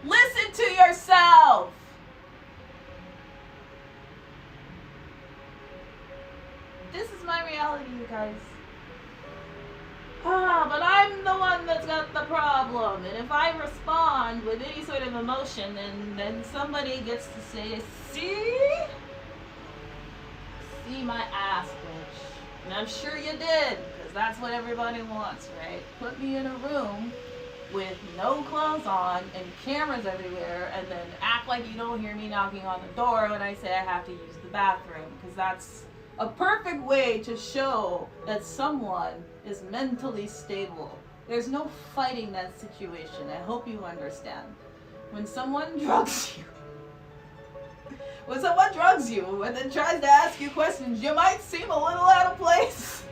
Listen to yourself. This is my reality, you guys. But I'm the one that's got the problem. And if I respond with any sort of emotion, then somebody gets to say, see my ass, bitch. And I'm sure you did, because that's what everybody wants, right? Put me in a room with no clothes on and cameras everywhere, and then act like you don't hear me knocking on the door when I say I have to use the bathroom, because that's a perfect way to show that someone is mentally stable. There's no fighting that situation. I hope you understand. When someone drugs you, and then tries to ask you questions, you might seem a little out of place.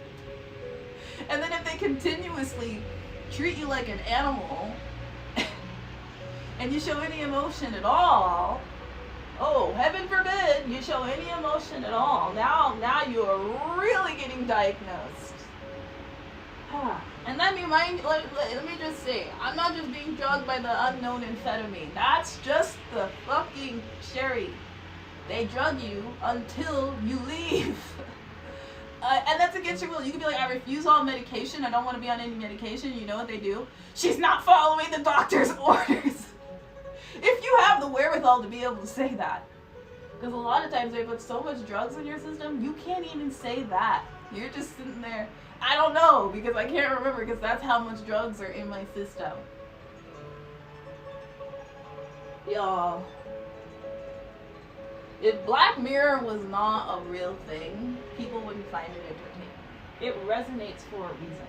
And then if they continuously treat you like an animal, and you show any emotion at all, oh, heaven forbid you show any emotion at all, now you are really getting diagnosed. And let me just say, I'm not just being drugged by the unknown amphetamine. That's just the fucking cherry. They drug you until you leave. And that's against your will. You can be like, I refuse all medication. I don't want to be on any medication. You know what they do? She's not following the doctor's orders. If you have the wherewithal to be able to say that. Because a lot of times they put so much drugs in your system, you can't even say that. You're just sitting there. I don't know, because I can't remember, because that's how much drugs are in my system. Y'all. If Black Mirror was not a real thing, people wouldn't find it entertaining. It resonates for a reason.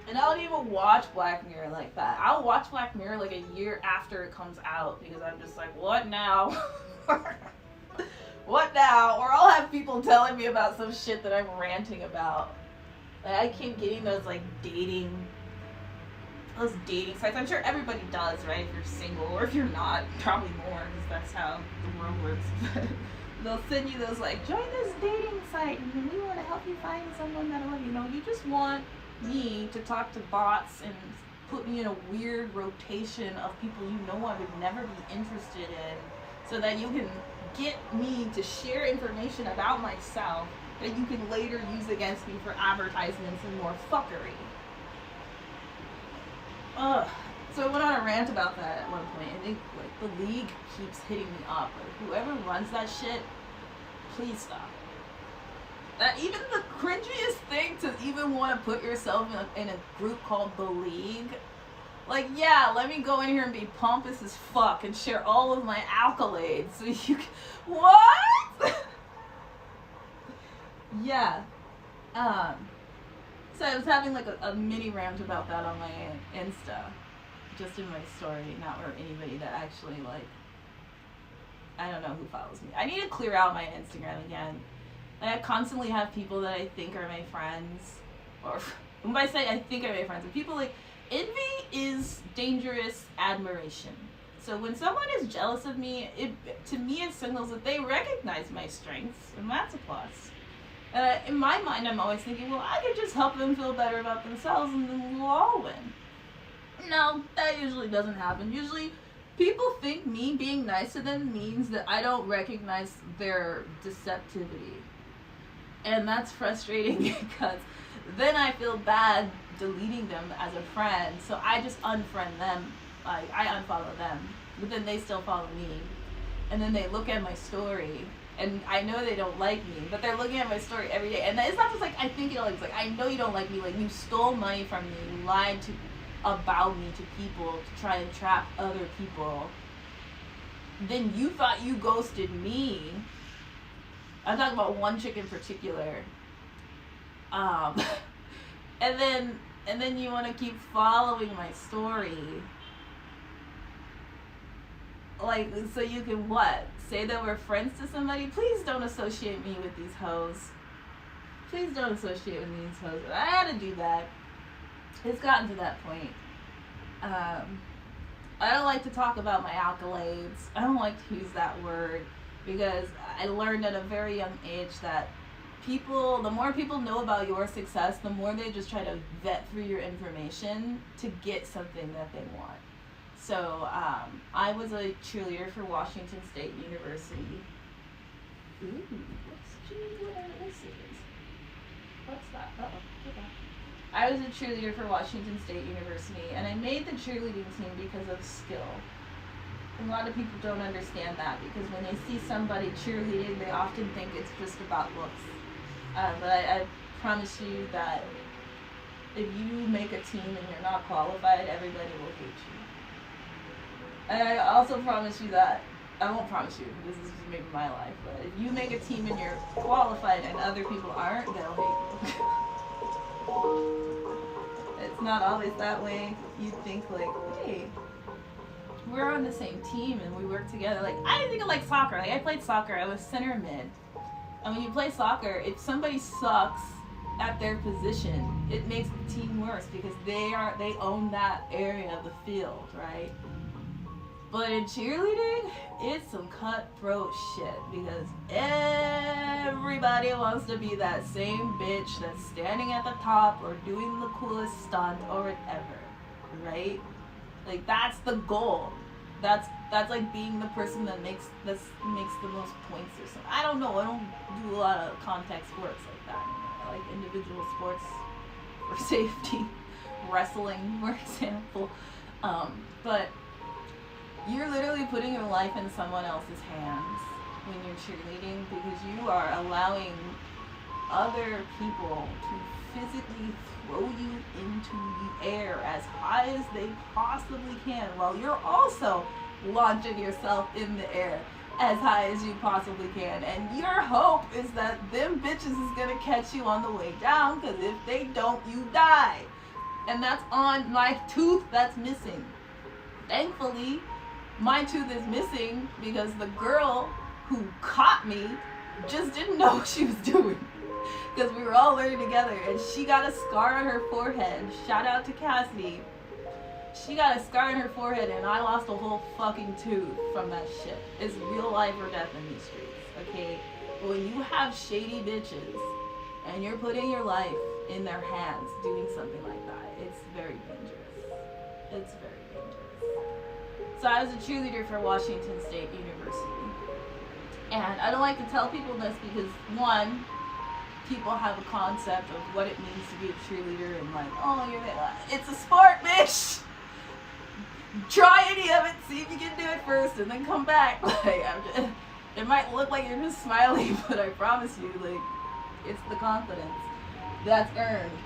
And I don't even watch Black Mirror like that. I'll watch Black Mirror like a year after it comes out, because I'm just like, what now? What now? Or I'll have people telling me about some shit that I'm ranting about. Like, I keep getting those dating sites. I'm sure everybody does, right? If you're single, or if you're not, probably more, because that's how the world works. They'll send you those join this dating site, and we want to help you find someone that'll, you just want me to talk to bots and put me in a weird rotation of people I would never be interested in, so that you can get me to share information about myself that you can later use against me for advertisements and more fuckery. So I went on a rant about that at one point. I think the league keeps hitting me up. Whoever runs that shit, please stop. That even the cringiest thing to even want to put yourself in a group called the league. Yeah, let me go in here and be pompous as fuck and share all of my accolades so you can... What? Yeah. So I was having a mini rant about that on my Insta. Just in my story, not for anybody that actually I don't know who follows me. I need to clear out my Instagram again. I constantly have people that I think are my friends. Or when I say I think are my friends, and people envy is dangerous admiration. So when someone is jealous of me, to me it signals that they recognize my strengths, and that's a plus. And in my mind, I'm always thinking, well, I could just help them feel better about themselves, and then we'll all win. No, that usually doesn't happen. Usually, people think me being nice to them means that I don't recognize their deceptivity. And that's frustrating because then I feel bad deleting them as a friend, so I just unfriend them. I unfollow them, but then they still follow me, and then they look at my story, and I know they don't like me, but they're looking at my story every day, and it's not just I think you don't like. It's I know you don't like me. You stole money from me, you lied about me to people to try and trap other people. Then you thought you ghosted me. I'm talking about one chick in particular. And then you want to keep following my story. So you can what? Say that we're friends to somebody? Please don't associate me with these hoes. Please don't associate with these hoes. I had to do that. It's gotten to that point. I don't like to talk about my accolades. I don't like to use that word because I learned at a very young age that the more people know about your success, the more they just try to vet through your information to get something that they want. So I was a cheerleader for Washington State University. Ooh, let's see what this is. What's that? Okay. I was a cheerleader for Washington State University, and I made the cheerleading team because of skill. And a lot of people don't understand that because when they see somebody cheerleading, they often think it's just about looks. But I promise you that if you make a team and you're not qualified, everybody will hate you. And I also promise you that, I won't promise you, this is just maybe my life, but if you make a team and you're qualified and other people aren't, they'll hate you. It's not always that way. You think like, hey, we're on the same team and we work together. Like, I think of like soccer. Like, I played soccer. I was center mid. And when you play soccer, if somebody sucks at their position, it makes the team worse because they own that area of the field, right? But in cheerleading, it's some cutthroat shit because everybody wants to be that same bitch that's standing at the top or doing the coolest stunt or whatever, right? Like, that's the goal. That's like being the person that makes the most points or something. I don't know. I don't do a lot of contact sports like that. I like individual sports for safety, wrestling, for example. But you're literally putting your life in someone else's hands when you're cheerleading because you are allowing other people to physically throw you into the air as high as they possibly can while you're also launching yourself in the air as high as you possibly can. And your hope is that them bitches is gonna catch you on the way down because if they don't, you die. And that's on my tooth that's missing. Thankfully, my tooth is missing because the girl who caught me just didn't know what she was doing. Because we were all learning together, and she got a scar on her forehead. Shout out to Cassidy. She got a scar on her forehead, and I lost a whole fucking tooth from that shit. It's real life or death in these streets, okay? When you have shady bitches, and you're putting your life in their hands doing something like that, it's very dangerous. It's very dangerous. So I was a cheerleader for Washington State University. And I don't like to tell people this because, one, people have a concept of what it means to be a cheerleader and like, oh, it's a sport, bitch! Try any of it, see if you can do it first, and then come back. Like, it might look like you're just smiling, but I promise you, like, it's the confidence that's earned.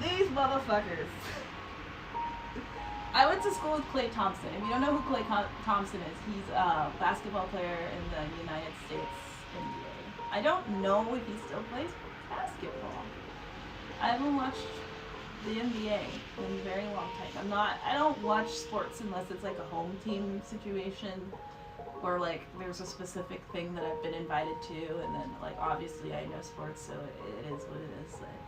These motherfuckers. I went to school with Klay Thompson. If you don't know who Klay Thompson is, he's a basketball player in the United States NBA. I don't know if he still plays basketball. I haven't watched the NBA in a very long time. I don't watch sports unless it's like a home team situation or like there's a specific thing that I've been invited to, and then like obviously I know sports, so it is what it is. Like,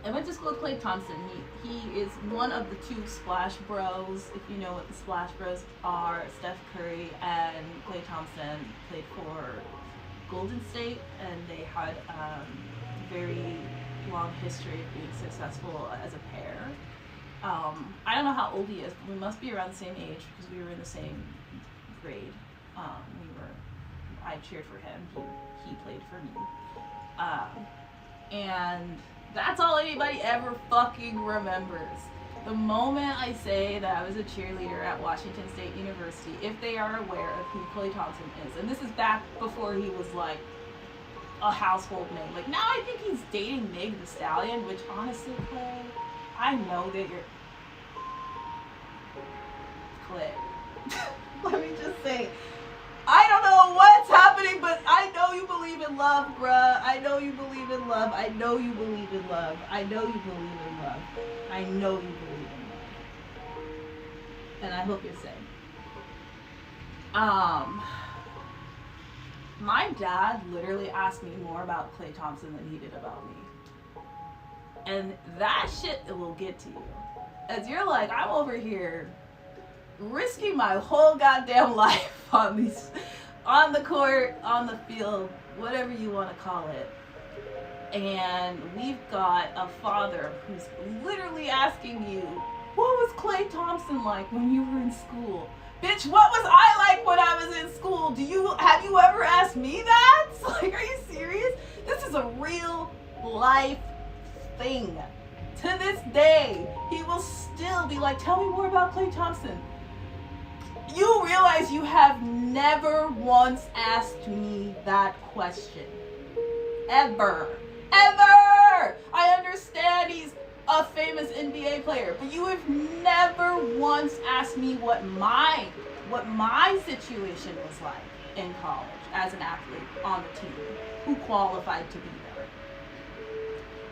I went to school with Klay Thompson. He is one of the two Splash Bros, if you know what the Splash Bros are. Steph Curry and Klay Thompson played for Golden State, and they had a very long history of being successful as a pair. I don't know how old he is, but we must be around the same age because we were in the same grade. I cheered for him. He played for me. And that's all anybody ever fucking remembers. The moment I say that I was a cheerleader at Washington State University, if they are aware of who Klay Thompson is, and this is back before he was like a household name. Like now I think he's dating Meg Thee Stallion, which honestly, Klay, I know that you're Klay. Let me just say, I don't know what's happening, but I know you believe in love, bruh. I know you believe in love. I know you believe in love. I know you believe in love. I know you believe in love. And I hope you're safe. My dad literally asked me more about Klay Thompson than he did about me. And that shit will get to you. As you're like, I'm over here risking my whole goddamn life on the court, on the field, whatever you want to call it. And we've got a father who's literally asking you, what was Klay Thompson like when you were in school? Bitch, what was I like when I was in school? Have you ever asked me that? Like, are you serious? This is a real life thing. To this day, he will still be like, tell me more about Klay Thompson. You realize you have never once asked me that question. Ever. Ever! I understand he's a famous NBA player, but you have never once asked me what my situation was like in college as an athlete on the team who qualified to be there.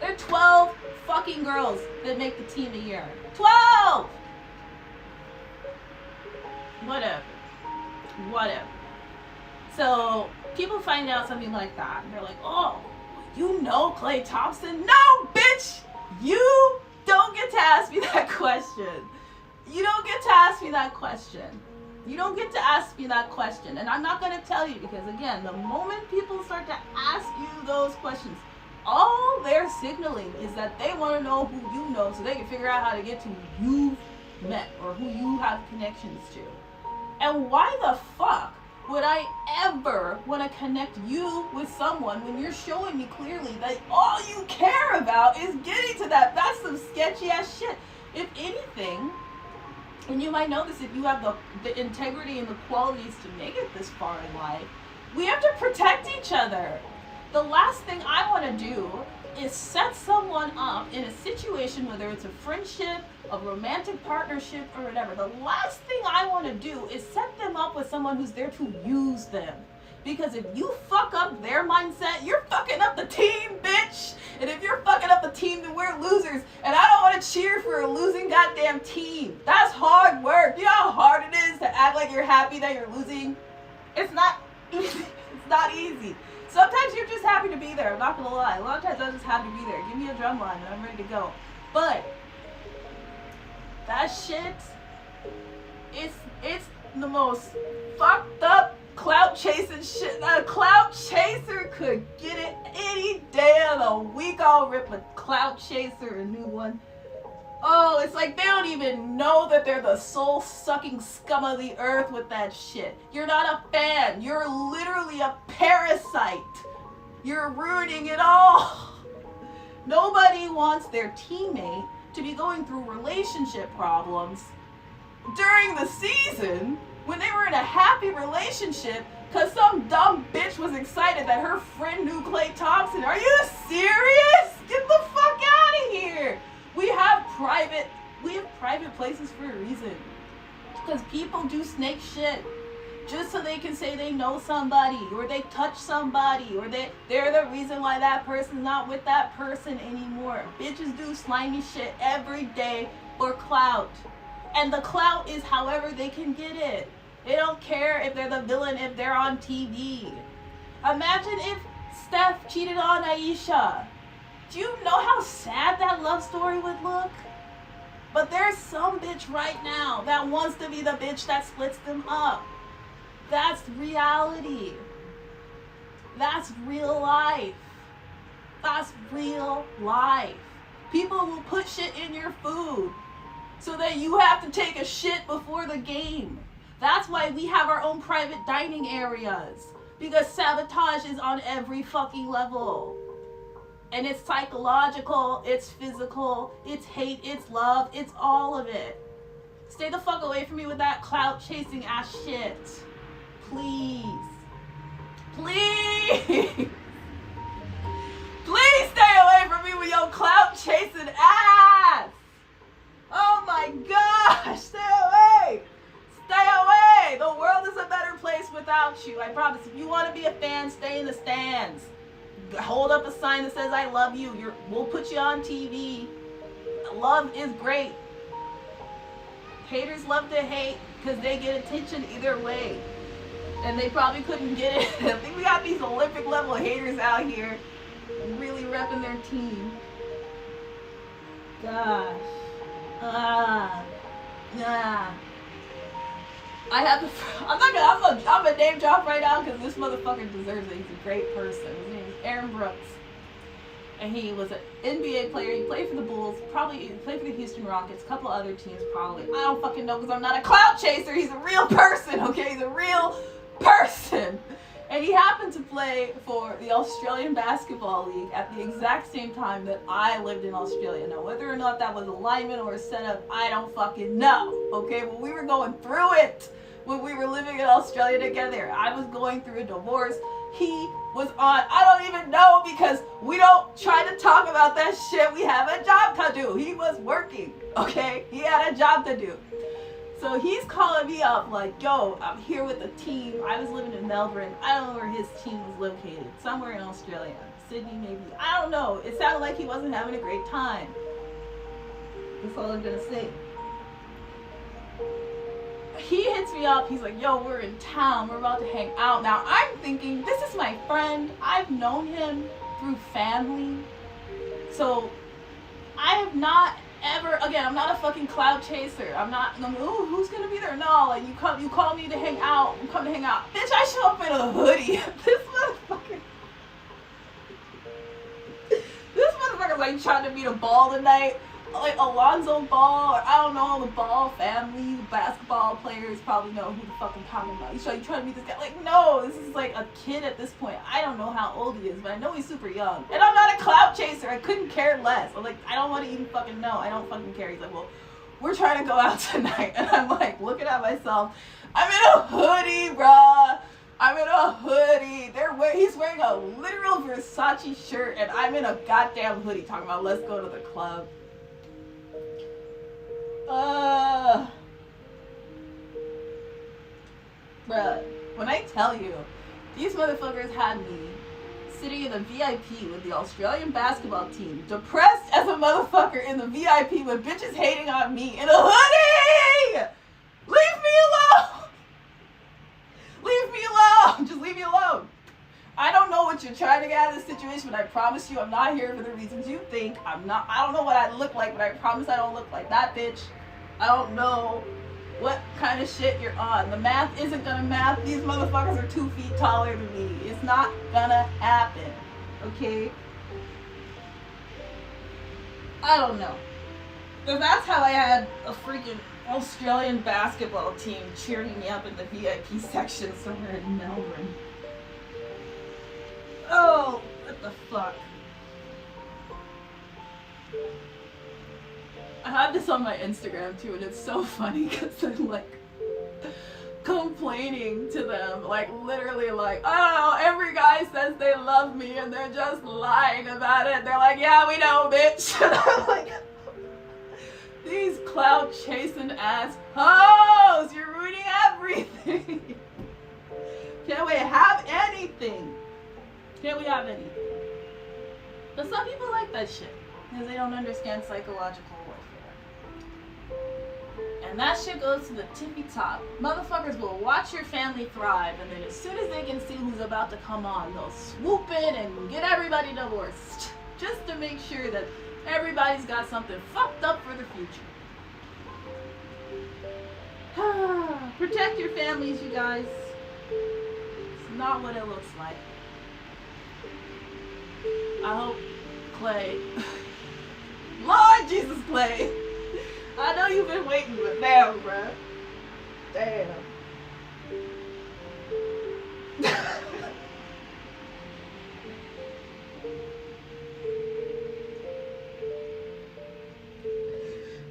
There are 12 fucking girls that make the team a year. 12! Whatever. So people find out something like that and they're like, oh, you know Klay Thompson? No, bitch! You don't get to ask me that question. You don't get to ask me that question. You don't get to ask me that question. And I'm not going to tell you because, again, the moment people start to ask you those questions, all they're signaling is that they want to know who you know so they can figure out how to get to who you've met or who you have connections to. And why the fuck would I ever want to connect you with someone when you're showing me clearly that all you care about is getting to that? That's some sketchy ass shit. If anything, and you might know this if you have the integrity and the qualities to make it this far in life, we have to protect each other. The last thing I want to do is set someone up in a situation, whether it's a friendship, a romantic partnership, or whatever. The last thing I want to do is set them up with someone who's there to use them. Because if you fuck up their mindset, you're fucking up the team, bitch. And if you're fucking up the team, then we're losers. And I don't want to cheer for a losing goddamn team. That's hard work. You know how hard it is to act like you're happy that you're losing? It's not easy. It's not easy. Sometimes you're just happy to be there. I'm not gonna lie. A lot of times I'm just happy to be there. Give me a drum line and I'm ready to go. But that shit, it's the most fucked up clout chasing shit. A clout chaser could get it any day of the week. I'll rip a clout chaser a new one. Oh, it's like they don't even know that they're the soul-sucking scum of the earth with that shit. You're not a fan. You're literally a parasite. You're ruining it all. Nobody wants their teammate to be going through relationship problems during the season when they were in a happy relationship because some dumb bitch was excited that her friend knew Klay Thompson. Are you serious? Get the fuck out of here. We have private places for a reason. Because people do snake shit just so they can say they know somebody or they touch somebody or they're the reason why that person's not with that person anymore. Bitches do slimy shit every day for clout. And the clout is however they can get it. They don't care if they're the villain, if they're on TV. Imagine if Steph cheated on Aisha. Do you know how sad that love story would look? But there's some bitch right now that wants to be the bitch that splits them up. That's reality. That's real life. That's real life. People will put shit in your food so that you have to take a shit before the game. That's why we have our own private dining areas. Because sabotage is on every fucking level. And it's psychological, it's physical, it's hate, it's love, it's all of it. Stay the fuck away from me with that clout chasing ass shit. Please. Please. Please stay away from me with your clout chasing ass. Oh my gosh, stay away. Stay away. The world is a better place without you. I promise. If you want to be a fan, stay in the stands. Hold up a sign that says I love you. We'll put you on TV. Love is great. Haters love to hate because they get attention either way. And they probably couldn't get it. I think we got these Olympic level haters out here really repping their team. Gosh. I'm a name drop right now because this motherfucker deserves it. He's a great person. His name is Aaron Brooks. And he was an NBA player. He played for the Bulls. He played for the Houston Rockets. A couple other teams probably. I don't fucking know because I'm not a clout chaser. He's a real person, okay? He's a real person. And he happened to play for the Australian Basketball League at the exact same time that I lived in Australia. Now, whether or not that was alignment or a setup, I don't fucking know, okay? But we were going through it. when we were living in Australia together. I was going through a divorce. He was on, I don't even know, because we don't try to talk about that shit. We have a job to do. He was working, okay? He had a job to do. So he's calling me up like, yo, I'm here with the team. I was living in Melbourne. I don't know where his team was located. Somewhere in Australia. Sydney maybe. I don't know. It sounded like he wasn't having a great time. That's all I'm gonna say. He hits me up. He's like, yo, we're in town. We're about to hang out. Now, I'm thinking, this is my friend. I've known him through family. So, I have not ever, again, I'm not a fucking cloud chaser. I'm not, ooh, who's gonna be there? No, like, you call me to hang out. You come to hang out. Bitch, I show up in a hoodie. This motherfucker's like trying to beat a ball tonight. Like Alonzo Ball, or I don't know, the Ball family, the basketball players probably know who the fuck I'm talking about. You trying to meet this guy? Like, no, this is like a kid at this point. I don't know how old he is, but I know he's super young. And I'm not a clout chaser. I couldn't care less. I'm like, I don't want to even fucking know. I don't fucking care. He's like, well, we're trying to go out tonight. And I'm like, looking at myself. I'm in a hoodie, bruh. I'm in a hoodie. He's wearing a literal Versace shirt, and I'm in a goddamn hoodie talking about let's go to the club. Bruh, when I tell you, these motherfuckers had me sitting in the VIP with the Australian basketball team, depressed as a motherfucker in the VIP with bitches hating on me in a hoodie! Leave me alone! Leave me alone! Just leave me alone. I don't know what you're trying to get out of this situation, but I promise you I'm not here for the reasons you think. I don't know what I look like, but I promise I don't look like that bitch. I don't know what kind of shit you're on. The math isn't gonna math. These motherfuckers are 2 feet taller than me. It's not gonna happen. Okay? I don't know. But that's how I had a freaking Australian basketball team cheering me up in the VIP section somewhere in Melbourne. Oh, what the fuck? I have this on my Instagram too, and it's so funny because I'm like complaining to them, like literally like, oh, every guy says they love me and they're just lying about it. They're like, yeah, we know, bitch. And I'm like, these cloud chasing ass hoes, you're ruining everything. Can't we have anything? Can't we have anything? But some people like that shit because they don't understand psychological warfare. And that shit goes to the tippy top. Motherfuckers will watch your family thrive, and then as soon as they can see who's about to come on, they'll swoop in and get everybody divorced. Just to make sure that everybody's got something fucked up for the future. Protect your families, you guys. It's not what it looks like. I hope Clay. Lord Jesus, Clay. I know you've been waiting, but damn, bruh. Damn.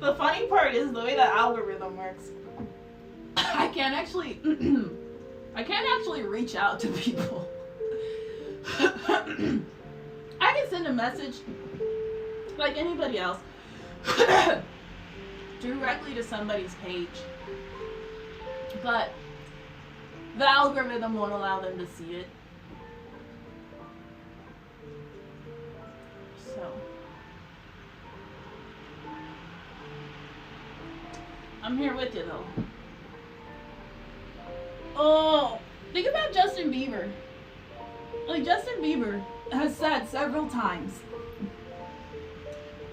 The funny part is the way the algorithm works. I can't actually reach out to people. I can send a message like anybody else directly to somebody's page, but the algorithm won't allow them to see it. So I'm here with you though. Oh, think about Justin Bieber. Like, Justin Bieber has said several times,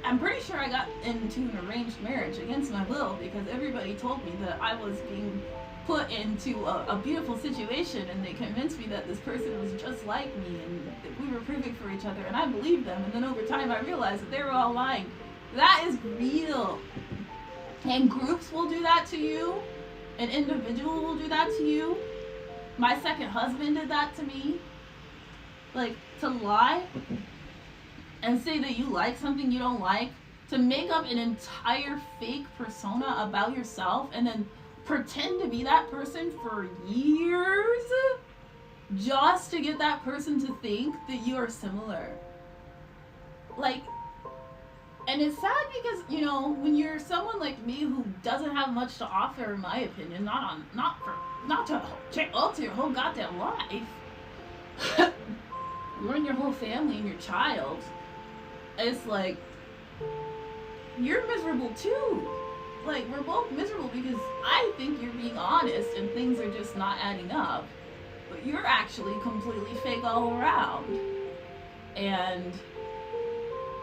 I'm pretty sure I got into an arranged marriage against my will because everybody told me that I was being put into a beautiful situation, and they convinced me that this person was just like me and that we were perfect for each other, and I believed them. And then over time I realized that they were all lying. That is real. And groups will do that to you. An individual will do that to you. My second husband did that to me. Like, to lie and say that you like something you don't like, to make up an entire fake persona about yourself and then pretend to be that person for years just to get that person to think that you are similar. Like, and it's sad because, you know, when you're someone like me who doesn't have much to offer, in my opinion, not to alter your whole goddamn life, ruin your whole family and your child, it's like, you're miserable too. Like, we're both miserable because I think you're being honest and things are just not adding up. But you're actually completely fake all around. And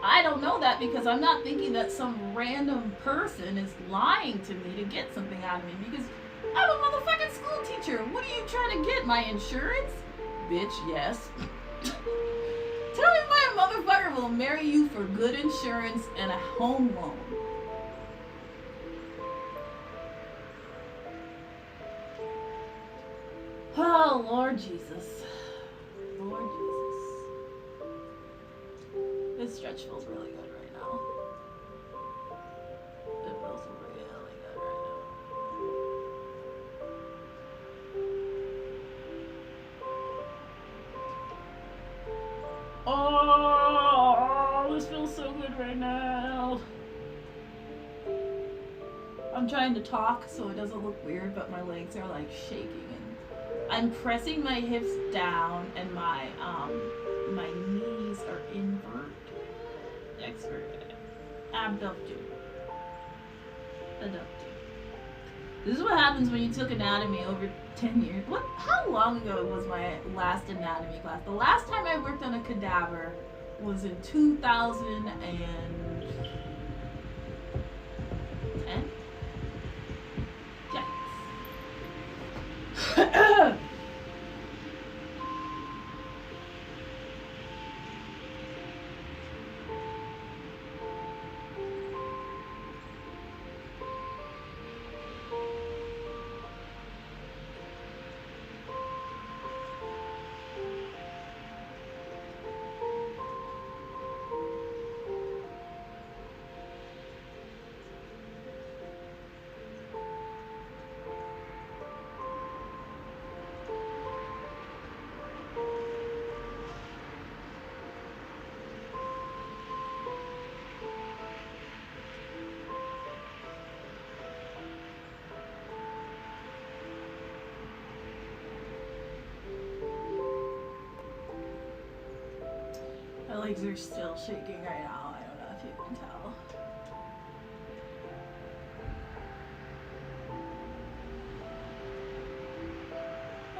I don't know that because I'm not thinking that some random person is lying to me to get something out of me, because I'm a motherfucking school teacher. What are you trying to get? My insurance? Bitch, yes. Tell me my motherfucker will marry you for good insurance and a home loan. Oh, Lord Jesus. Lord Jesus. This stretch feels really good right now. It feels really good right now. Oh, this feels so good right now. I'm trying to talk so it doesn't look weird, but my legs are like shaking, and I'm pressing my hips down, and my knees are inverted, exverted, abducted, adducted. This is what happens when you took anatomy over 10 years. How long ago was my last anatomy class? The last time I worked on a cadaver was in 2010. Yeah. My legs are still shaking right now. I don't know if you can tell.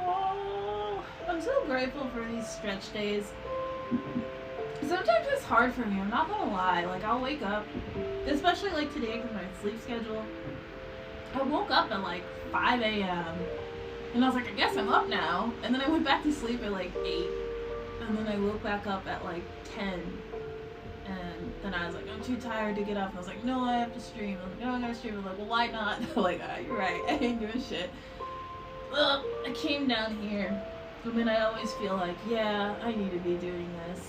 Oh, I'm so grateful for these stretch days. Sometimes it's hard for me, I'm not gonna lie. Like, I'll wake up, especially like today because my sleep schedule. I woke up at like 5 a.m. and I was like, I guess I'm up now. And then I went back to sleep at like 8. And then I woke back up at like 10. And then I was like, I'm too tired to get up. And I was like, no, I have to stream. I was like, no, I'm gonna stream. I was like, well, why not? Like, you're right, I ain't doing shit. Well, I came down here. I mean, I always feel like, yeah, I need to be doing this.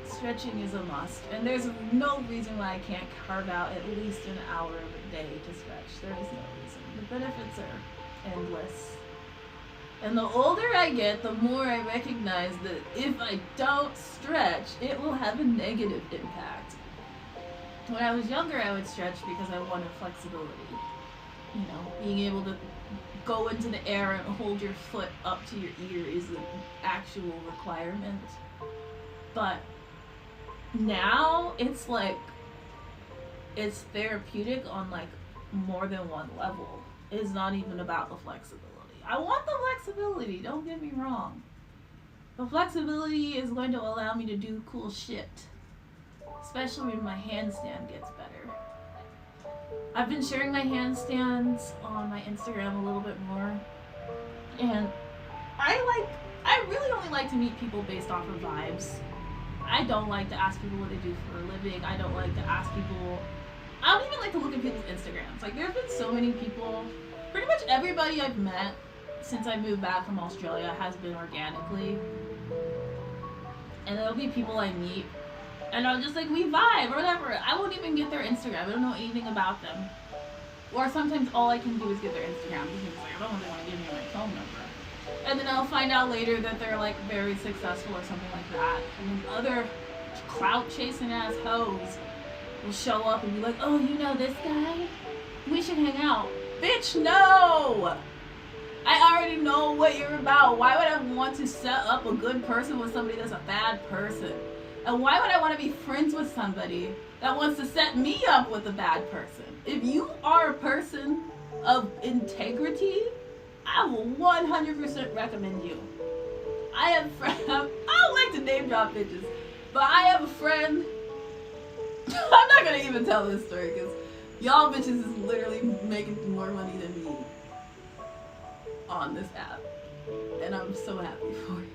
Stretching is a must. And there's no reason why I can't carve out at least an hour of a day to stretch. There is no reason. The benefits are endless. And the older I get, the more I recognize that if I don't stretch, it will have a negative impact. When I was younger, I would stretch because I wanted flexibility. You know, being able to go into the air and hold your foot up to your ear is an actual requirement. But now it's like, it's therapeutic on like more than one level. It's not even about the flexibility. I want the flexibility, don't get me wrong. The flexibility is going to allow me to do cool shit. Especially when my handstand gets better. I've been sharing my handstands on my Instagram a little bit more. And I really only like to meet people based off of vibes. I don't like to ask people what they do for a living. I don't like to ask people, I don't even like to look at people's Instagrams. Like, there have been so many people, pretty much everybody I've met since I moved back from Australia has been organically. And there'll be people I meet, and I'm just like, we vibe or whatever. I won't even get their Instagram. I don't know anything about them. Or sometimes all I can do is get their Instagram because like, I don't really want to give you my phone number. And then I'll find out later that they're like very successful or something like that. And then other clout chasing ass hoes will show up and be like, oh, you know this guy? We should hang out. Bitch, no! I already know what you're about. Why would I want to set up a good person with somebody that's a bad person? And why would I want to be friends with somebody that wants to set me up with a bad person? If you are a person of integrity, I will 100% recommend you. I have friends, I don't like to name drop bitches, but I have a friend, I'm not going to even tell this story because y'all bitches is literally making more money than me on this app. And I'm so happy for you.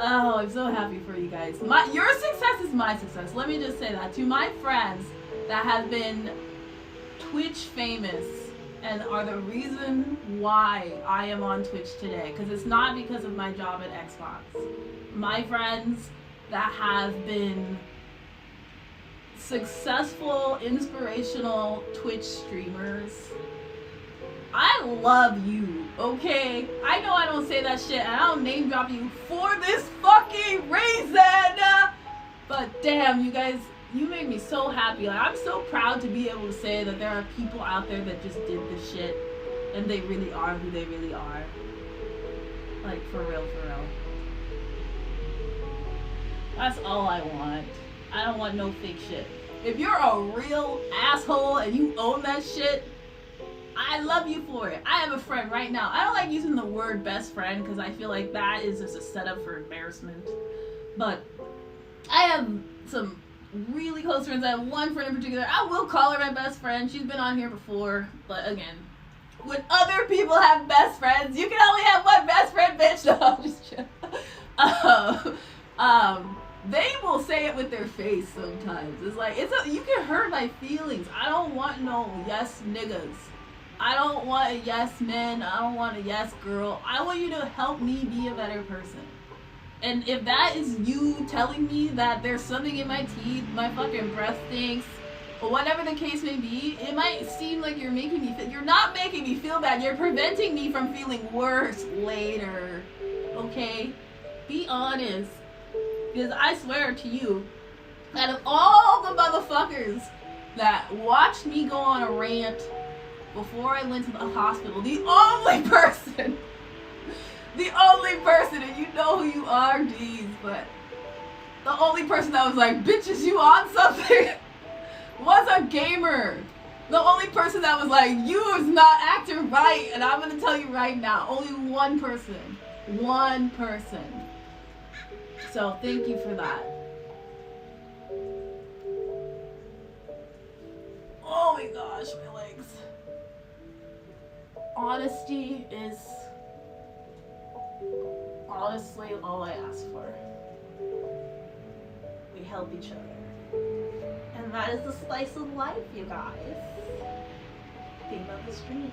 Oh, I'm so happy for you guys. Your success is my success. Let me just say that. To my friends that have been Twitch famous and are the reason why I am on Twitch today. Because it's not because of my job at Xbox. My friends that have been successful, inspirational Twitch streamers, I love you, okay? I know I don't say that shit and I don't name drop you for this fucking reason! But damn, you guys, you make me so happy. Like, I'm so proud to be able to say that there are people out there that just did this shit and they really are who they really are. Like, for real, for real. That's all I want. I don't want no fake shit. If you're a real asshole and you own that shit, I love you for it. I have a friend right now. I don't like using the word best friend because I feel like that is just a setup for embarrassment. But I have some really close friends. I have one friend in particular. I will call her my best friend. She's been on here before. But again, when other people have best friends, you can only have one best friend, bitch. No, I'm just joking. They will say it with their face sometimes. It's like, you can hurt my feelings. I don't want no yes niggas. I don't want a yes man. I don't want a yes girl. I want you to help me be a better person. And if that is you telling me that there's something in my teeth, my fucking breath stinks, or whatever the case may be, it might seem like you're making me feel, you're not making me feel bad. You're preventing me from feeling worse later. Okay? Be honest. Because I swear to you, out of all the motherfuckers that watched me go on a rant before I went to the hospital, the only person, and you know who you are, geez, but the only person that was like, bitches, you on something, was a gamer. The only person that was like, you is not acting right, and I'm going to tell you right now, only one person. One person. So thank you for that. Oh my gosh, my legs. Honesty is honestly all I ask for. We help each other. And that is the slice of life, you guys. Theme of the stream.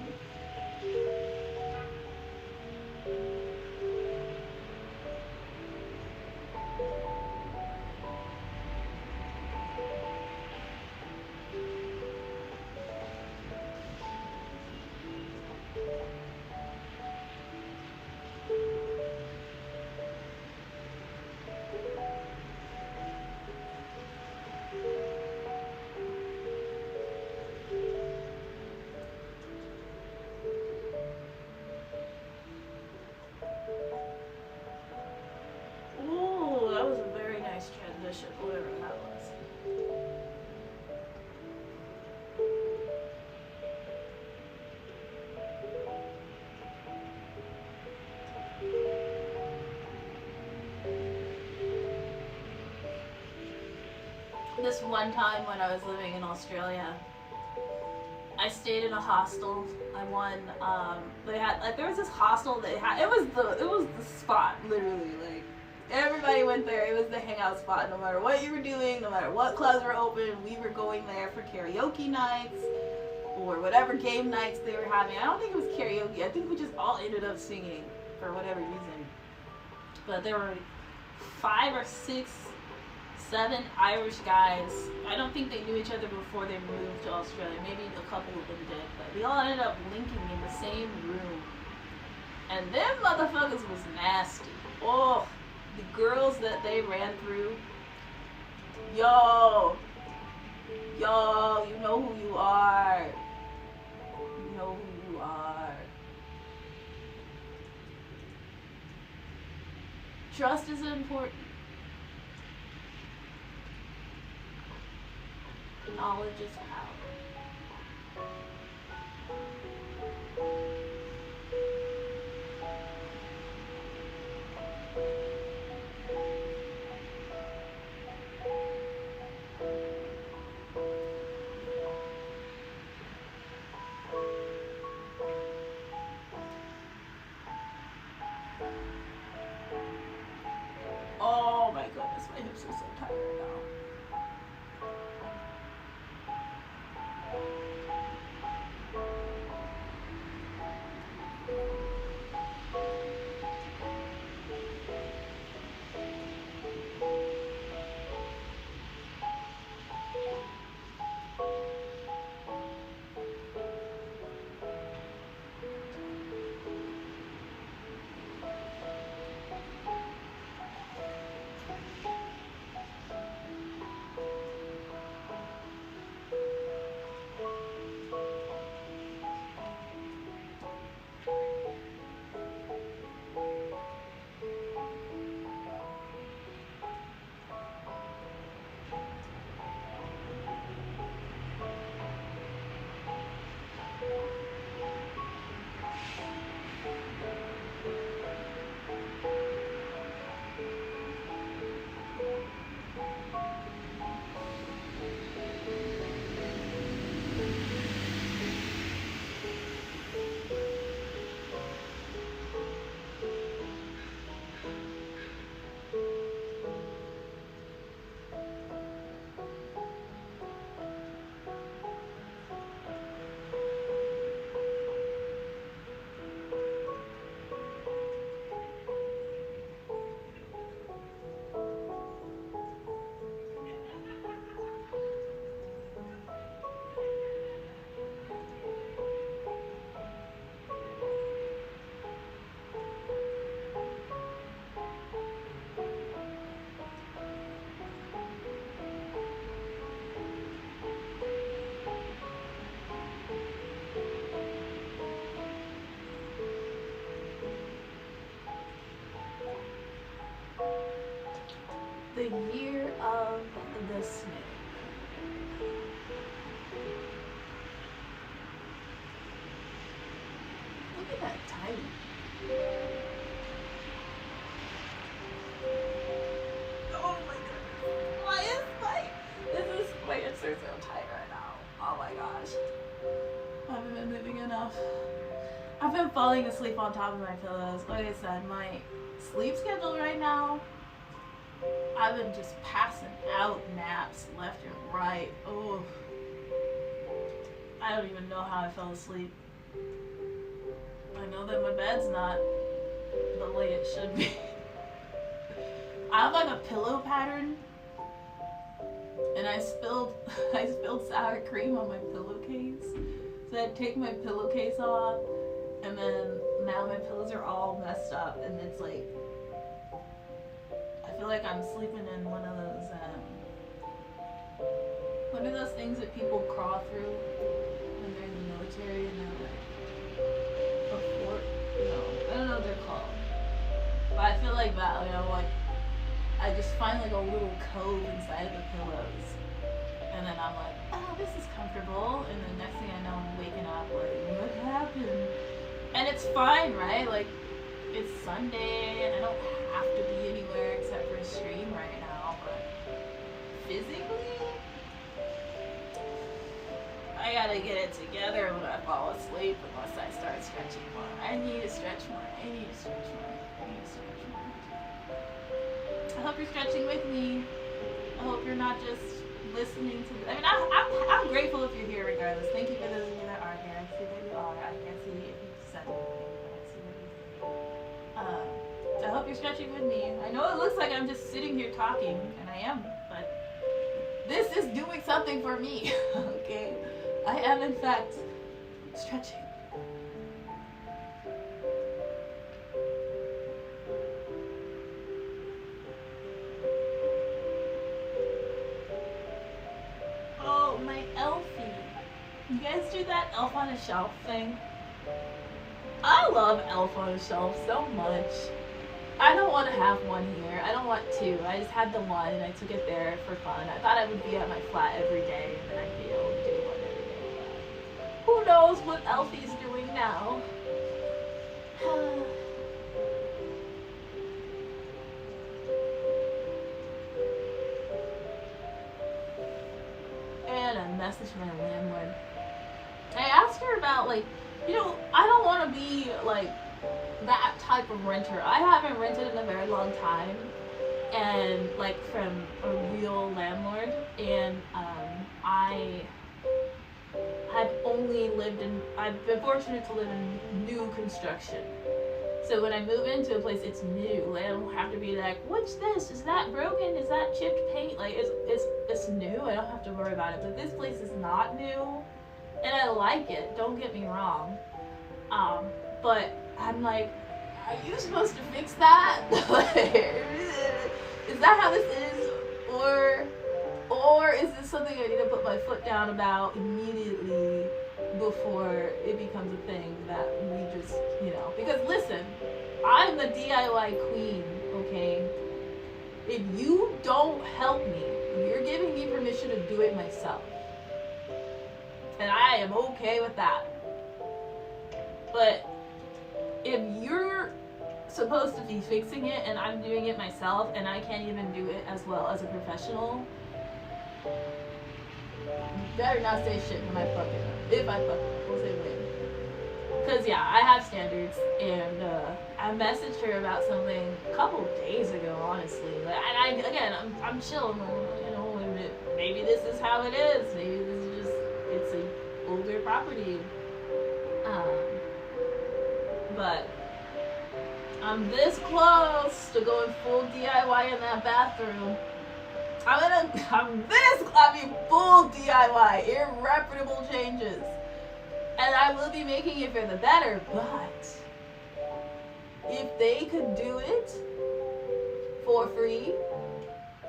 Whatever that was. This one time when I was living in Australia, I stayed in a hostel. They had, like, there was this hostel they had, it was the spot, literally, like, everybody went there. It was the hangout spot. No matter what you were doing, no matter what clubs were open, we were going there for karaoke nights or whatever game nights they were having. I don't think it was karaoke. I think we just all ended up singing for whatever reason. But there were 5 or 6 7 Irish guys. I don't think they knew each other before they moved to Australia. Maybe a couple of them did, but we all ended up linking in the same room. And them motherfuckers was nasty. Oh, the girls that they ran through. Yo, you know who you are. You know who you are. Trust is important. Knowledge is power. Oh my goodness, my hips are so tired right now. The year of the snake. Look at that tiny. Oh my goodness. Why is my hips are so tight right now. Oh my gosh. I haven't been moving enough. I've been falling asleep on top of my pillows. Like I said, my sleep schedule right now, I've been just passing out naps left and right. Oh, I don't even know how I fell asleep. I know that my bed's not the way it should be. I have like a pillow pattern, and I spilled sour cream on my pillowcase. So I take my pillowcase off, and then now my pillows are all messed up, and it's like, I feel like I'm sleeping in one of those things that people crawl through when they're in the military, and they're like a fort. No, I don't know what they're called. But I feel like that. Like I just find like a little cove inside of the pillows, and then I'm like, oh, this is comfortable. And then next thing I know, I'm waking up like, what happened? And it's fine, right? Like it's Sunday, and I don't have to be anywhere except for a stream right now, but physically, I gotta get it together when I fall asleep unless I start stretching more. I need to stretch more. I hope you're stretching with me. I hope you're not just listening to me. I mean, I'm grateful if you're here regardless. Thank you for those of you that are here. I see that you are. I can't see if you said anything, but I see what you say. I hope you're stretching with me. I know it looks like I'm just sitting here talking, and I am, but This is doing something for me. Okay? I am in fact stretching. Oh, my Elfie. You guys do that Elf on a Shelf thing? I love Elf on a Shelf so much. I don't want to have one here. I don't want two. I just had the one and I took it there for fun. I thought I would be at my flat every day and then I'd be able to do one every day. But who knows what Elfie's doing now? And a message from my landlord. I asked her about, like, I don't want to be, like, that type of renter. I haven't rented in a very long time, and, like, from a real landlord, and, I've been fortunate to live in new construction. So when I move into a place, it's new. I don't have to be like, what's this? Is that broken? Is that chipped paint? Like, it's new. I don't have to worry about it. But this place is not new, and I like it. Don't get me wrong. But I'm like, are you supposed to fix that? Is that how this is? Or is this something I need to put my foot down about immediately before it becomes a thing that we just, because listen, I'm the DIY queen, okay? If you don't help me, you're giving me permission to do it myself. And I am okay with that. But if you're supposed to be fixing it and I'm doing it myself and I can't even do it as well as a professional, you better not say shit when I fuck it up. If I fuck it up, we'll say when. Because, yeah, I have standards, and I messaged her about something a couple days ago, honestly. And I'm chill. Maybe this is how it is. Maybe this is just, it's an older property. But I'm this close to going full DIY in that bathroom. Full DIY, irreparable changes. And I will be making it for the better, but if they could do it for free,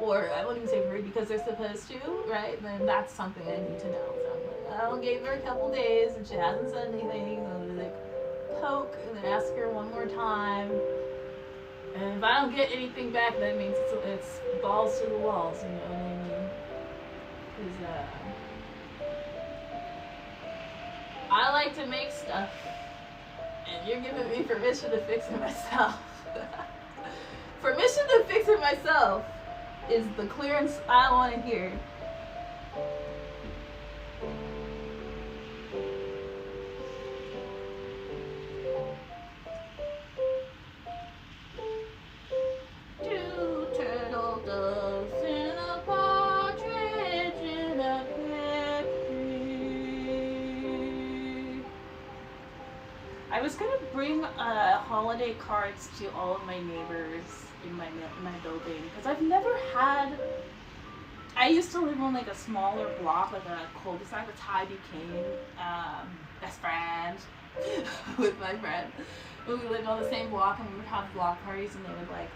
or I wouldn't even say free because they're supposed to, right? Then that's something I need to know. So I'll give her a couple days and she hasn't said anything. So I'm like poke and then ask her one more time. And if I don't get anything back, that means it's balls to the walls, you know what I mean? Because, I like to make stuff, and you're giving me permission to fix it myself. Permission to fix it myself is the clearance I want to hear. I was gonna bring holiday cards to all of my neighbors in my building because I've never had. I used to live on like a smaller block, like a cul-de-sac with Ty Buchanan, best friend, with my friend. But we lived on the same block and we would have block parties and they would like,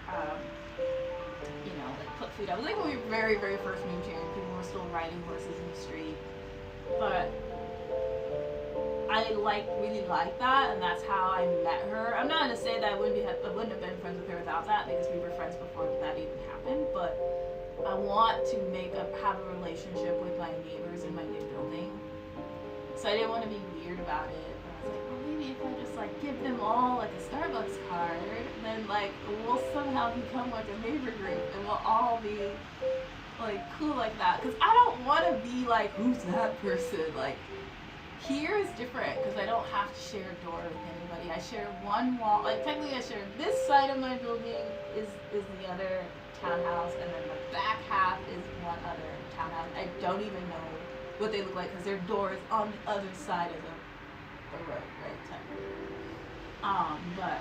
like put food out. It was like when we very, very first moved here and people were still riding horses in the street. But I really like that, and that's how I met her. I'm not gonna say that I wouldn't have been friends with her without that because we were friends before that even happened. But I want to have a relationship with my neighbors in my new building, so I didn't want to be weird about it. But I was like, well, maybe if I just like give them all like a Starbucks card, then like we'll somehow become like a neighbor group, and we'll all be like cool like that. Because I don't want to be like, who's that person? Like. Here is different because I don't have to share a door with anybody. I share one wall. Like technically, I share this side of my building is the other townhouse, and then the back half is one other townhouse. I don't even know what they look like because their door is on the other side of the road, right? But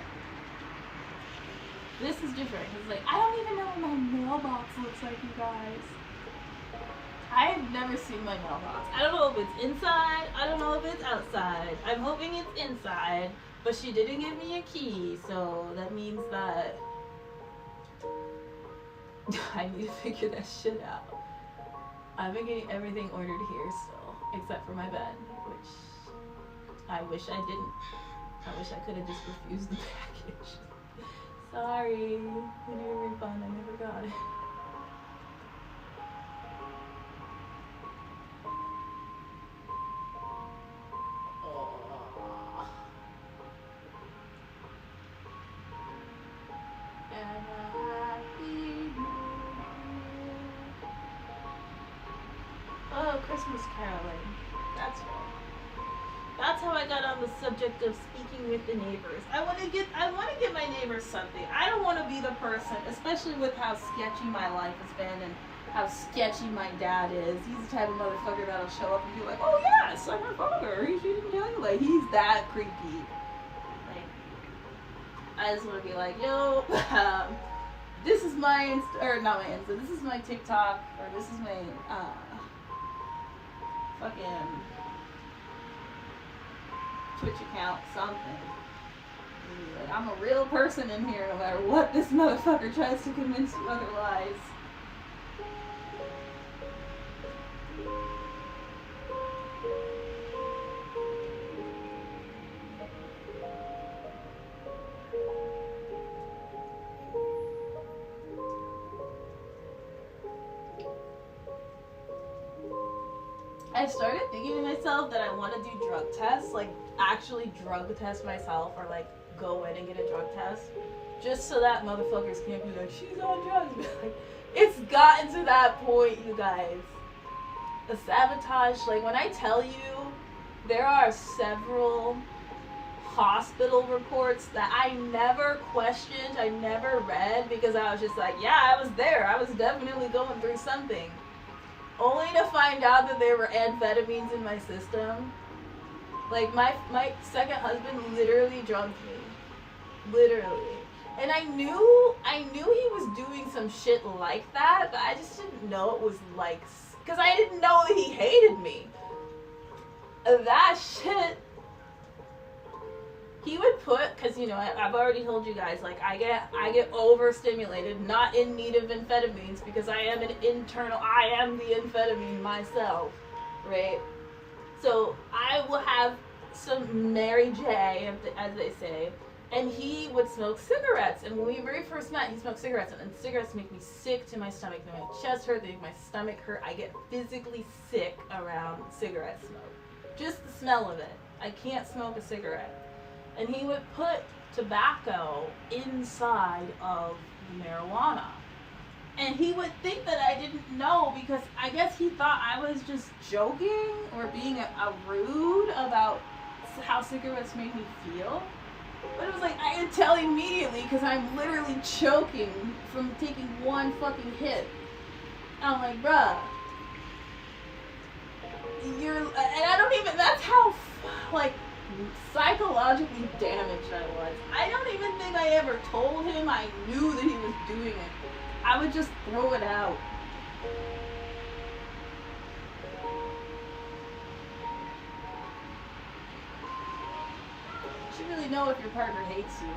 this is different because like I don't even know what my mailbox looks like, you guys. I've never seen my mailbox. I don't know if it's inside. I don't know if it's outside. I'm hoping it's inside, but she didn't give me a key, so that means that I need to figure that shit out. I've been getting everything ordered here still, except for my bed, which I wish I didn't. I wish I could have just refused the package. Sorry, we need a refund. I never got it. Oh, Christmas caroling. That's right. That's how I got on the subject of speaking with the neighbors. I want to get my neighbors something. I don't want to be the person, especially with how sketchy my life has been and how sketchy my dad is. He's the type of motherfucker that'll show up and be like, "Oh yeah, it's like my father. He didn't tell you." Like, he's that creepy. Like, I just want to be like, "Yo, this is my this is my TikTok, or this is my fucking Twitch account, something. Like, I'm a real person in here, no matter what this motherfucker tries to convince you otherwise." I started thinking to myself that I want to do drug tests, like actually drug test myself, or like go in and get a drug test, just so that motherfuckers can't be like, "She's on drugs." Like, it's gotten to that point, you guys. The sabotage, like when I tell you, there are several hospital reports that I never questioned, I never read, because I was just like, yeah, I was there. I was definitely going through something. Only to find out that there were amphetamines in my system. Like, my second husband literally drugged me. Literally. And I knew he was doing some shit like that, but I just didn't know it was like, because I didn't know that he hated me. That shit, he would put, because, you know, I've already told you guys, like, I get overstimulated, not in need of amphetamines, because I am the amphetamine myself, right? So I will have some Mary J, as they say, and he would smoke cigarettes. And when we very first met, he smoked cigarettes, and cigarettes make me sick to my stomach. They make my chest hurt, they make my stomach hurt. I get physically sick around cigarette smoke. Just the smell of it. I can't smoke a cigarette. And he would put tobacco inside of the marijuana. And he would think that I didn't know, because I guess he thought I was just joking or being a rude about how cigarettes made me feel. But it was like, I could tell immediately, because I'm literally choking from taking one fucking hit. And I'm like, bruh, and I don't even, that's how, like, psychologically damaged I was. I don't even think I ever told him I knew that he was doing it. I would just throw it out. You should really know if your partner hates you.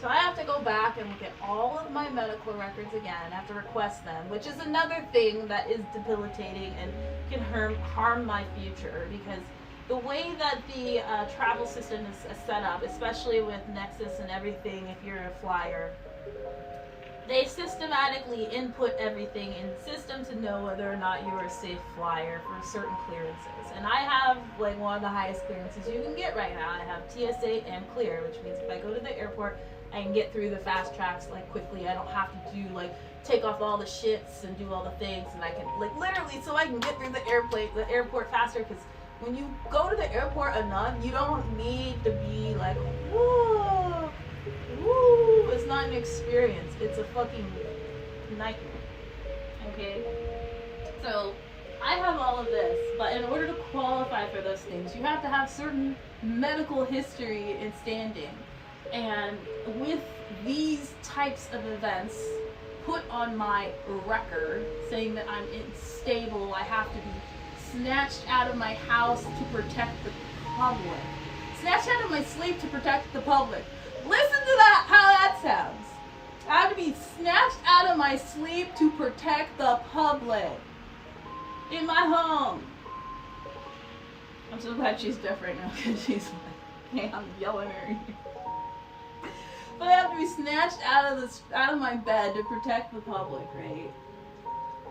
So I have to go back and look at all of my medical records again. I have to request them, which is another thing that is debilitating and can harm my future, because the way that the travel system is set up, especially with Nexus and everything, if you're a flyer, they systematically input everything in the system to know whether or not you're a safe flyer for certain clearances. And I have like one of the highest clearances you can get right now. I have TSA and clear, which means if I go to the airport, I can get through the fast tracks like quickly. I don't have to do like take off all the shits and do all the things, and I can like literally, so I can get through the airport faster, because when you go to the airport enough, you don't need to be like, whoa, woo. It's not an experience. It's a fucking nightmare. Okay? So I I have all of this, but in order to qualify for those things, you have to have certain medical history in standing. And with these types of events put on my record, saying that I'm unstable, I have to be snatched out of my house to protect the public. Snatched out of my sleep to protect the public. Listen to that, how that sounds. I have to be snatched out of my sleep to protect the public. In my home. I'm so glad she's deaf right now because she's like, hey, I'm yelling at her. But I have to be snatched out of my bed to protect the public, right?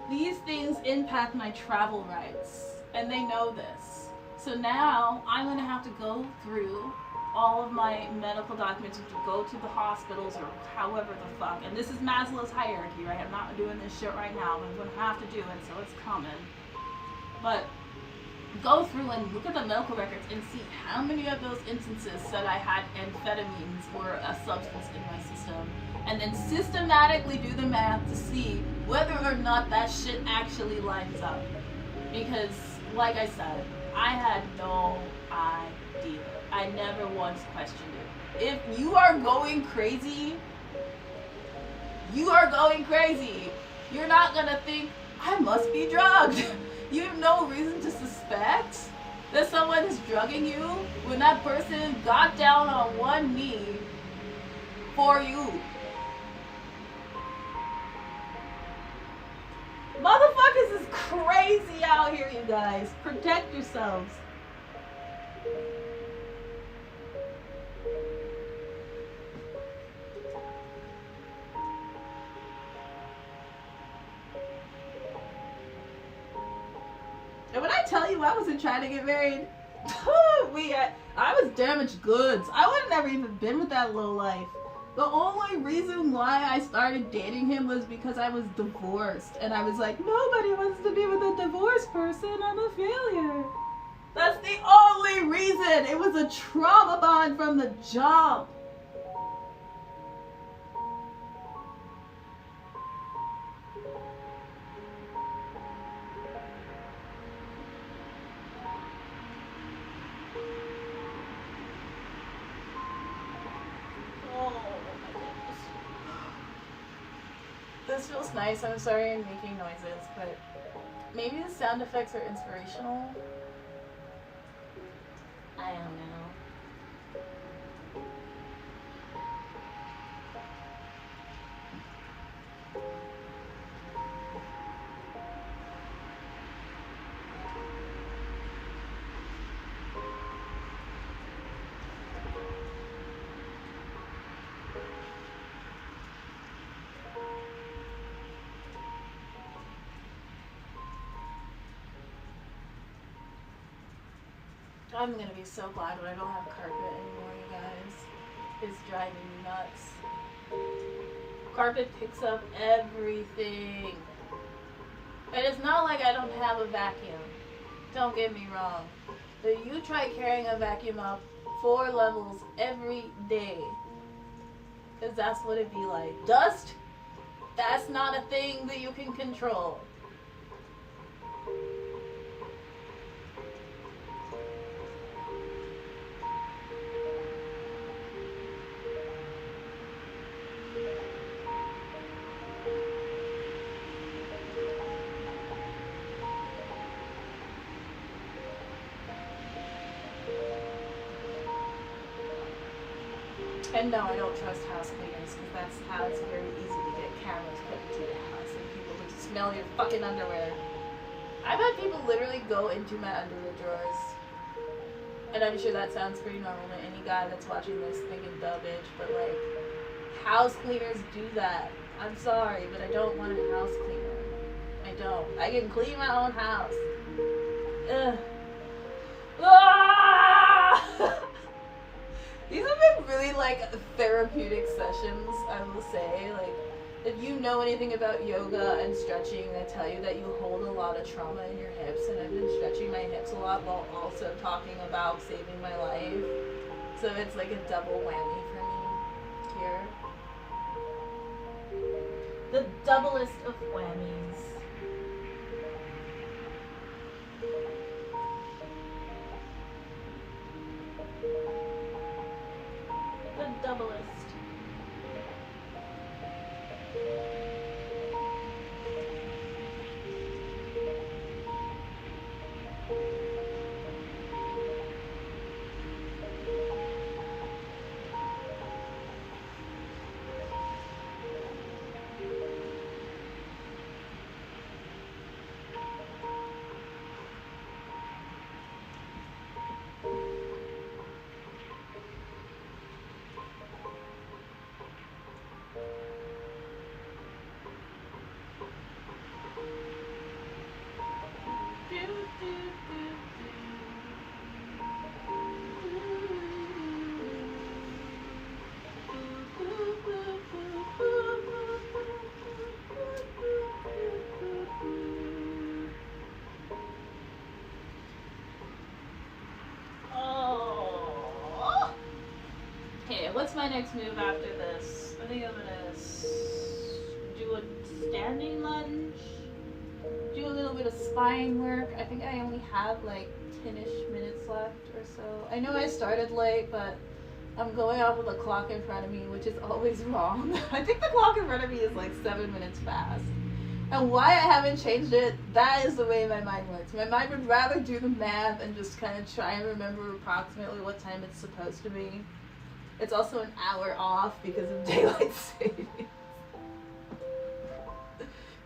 These things impact my travel rights, and they know this. So now I'm gonna have to go through all of my medical documents to go to the hospitals or however the fuck. And this is Maslow's hierarchy, right? I'm not doing this shit right now, but I'm gonna have to do it, so it's coming. But go through and look at the medical records and see how many of those instances said I had amphetamines or a substance in my system, and then systematically do the math to see whether or not that shit actually lines up. Because, like I said, I had no idea. I never once questioned it. If you are going crazy, you are going crazy. You're not gonna think, I must be drugged. You have no reason to suspect that someone is drugging you when that person got down on one knee for you. Motherfuckers is crazy out here, you guys. Protect yourselves. And when I tell you I wasn't trying to get married, I was damaged goods. I would have never even been with that low life. The only reason why I started dating him was because I was divorced. And I was like, nobody wants to be with a divorced person. I'm a failure. That's the only reason. It was a trauma bond from the jump. This feels nice. I'm sorry I'm making noises, but maybe the sound effects are inspirational. I don't know. I'm gonna be so glad when I don't have carpet anymore, you guys. It's driving me nuts. Carpet picks up everything. And it's not like I don't have a vacuum. Don't get me wrong. But you try carrying a vacuum up 4 levels every day. Because that's what it'd be like. Dust? That's not a thing that you can control. And no, I don't trust house cleaners because that's how it's very easy to get cameras put into the house and people would smell your fucking underwear. I've had people literally go into my underwear drawers. And I'm sure that sounds pretty normal to any guy that's watching this thinking, duh, bitch, but like, house cleaners do that. I'm sorry, but I don't want a house cleaner. I don't. I can clean my own house. Ugh. Ah! These have been really, like, therapeutic sessions, I will say. Like, if you know anything about yoga and stretching, they tell you that you hold a lot of trauma in your hips, and I've been stretching my hips a lot while also talking about saving my life. So it's like a double whammy for me here. The doublest of whammies. my next move after this? I think I'm gonna do a standing lunge, do a little bit of spine work. I think I only have like 10-ish minutes left or so. I know I started late, but I'm going off of the clock in front of me, which is always wrong. I think the clock in front of me is like 7 minutes fast. And why I haven't changed it, that is the way my mind works. My mind would rather do the math and just kind of try and remember approximately what time it's supposed to be. It's also an hour off because of daylight savings.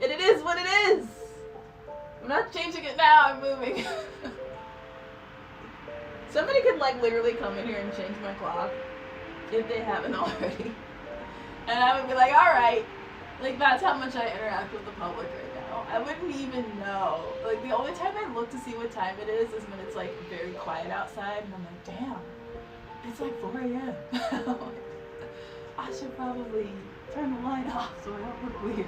And it is what it is. I'm not changing it now, I'm moving. Somebody could like literally come in here and change my clock if they haven't already. And I would be like, alright. Like, that's how much I interact with the public right now. I wouldn't even know. Like, the only time I look to see what time it is when it's, like, very quiet outside. And I'm like, damn, it's like 4 a.m. I should probably turn the light off so I don't look weird.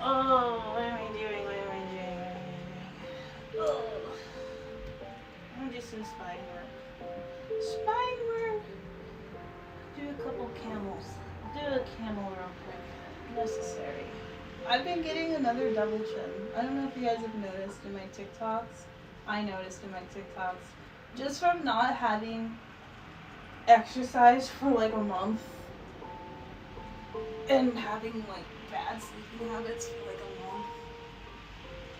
Oh, what am I doing? Oh. I'm gonna do some spine work. Spine work! Do a couple camels. Do a camel real quick. Necessary. I've been getting another double chin. I don't know if you guys have noticed in my TikToks. I noticed in my TikToks. Just from not having exercise for like a month and having like bad sleeping habits for like a month.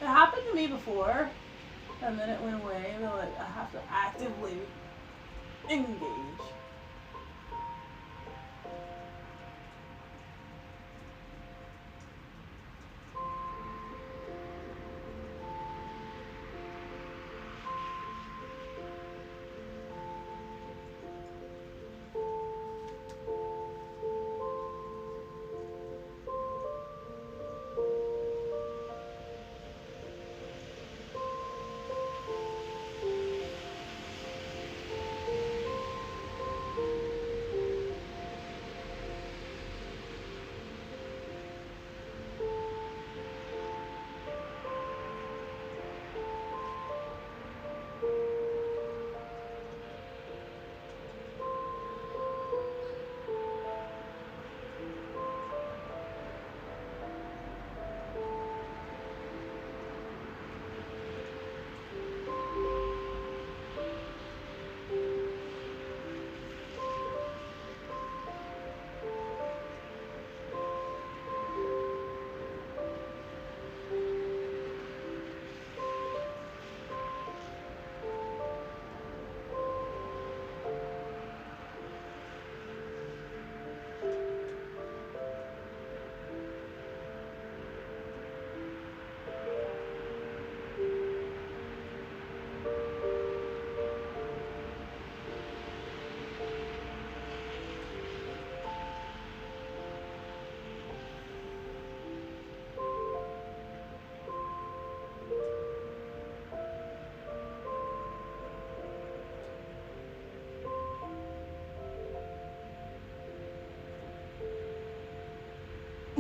It happened to me before and then it went away, but like I have to actively engage.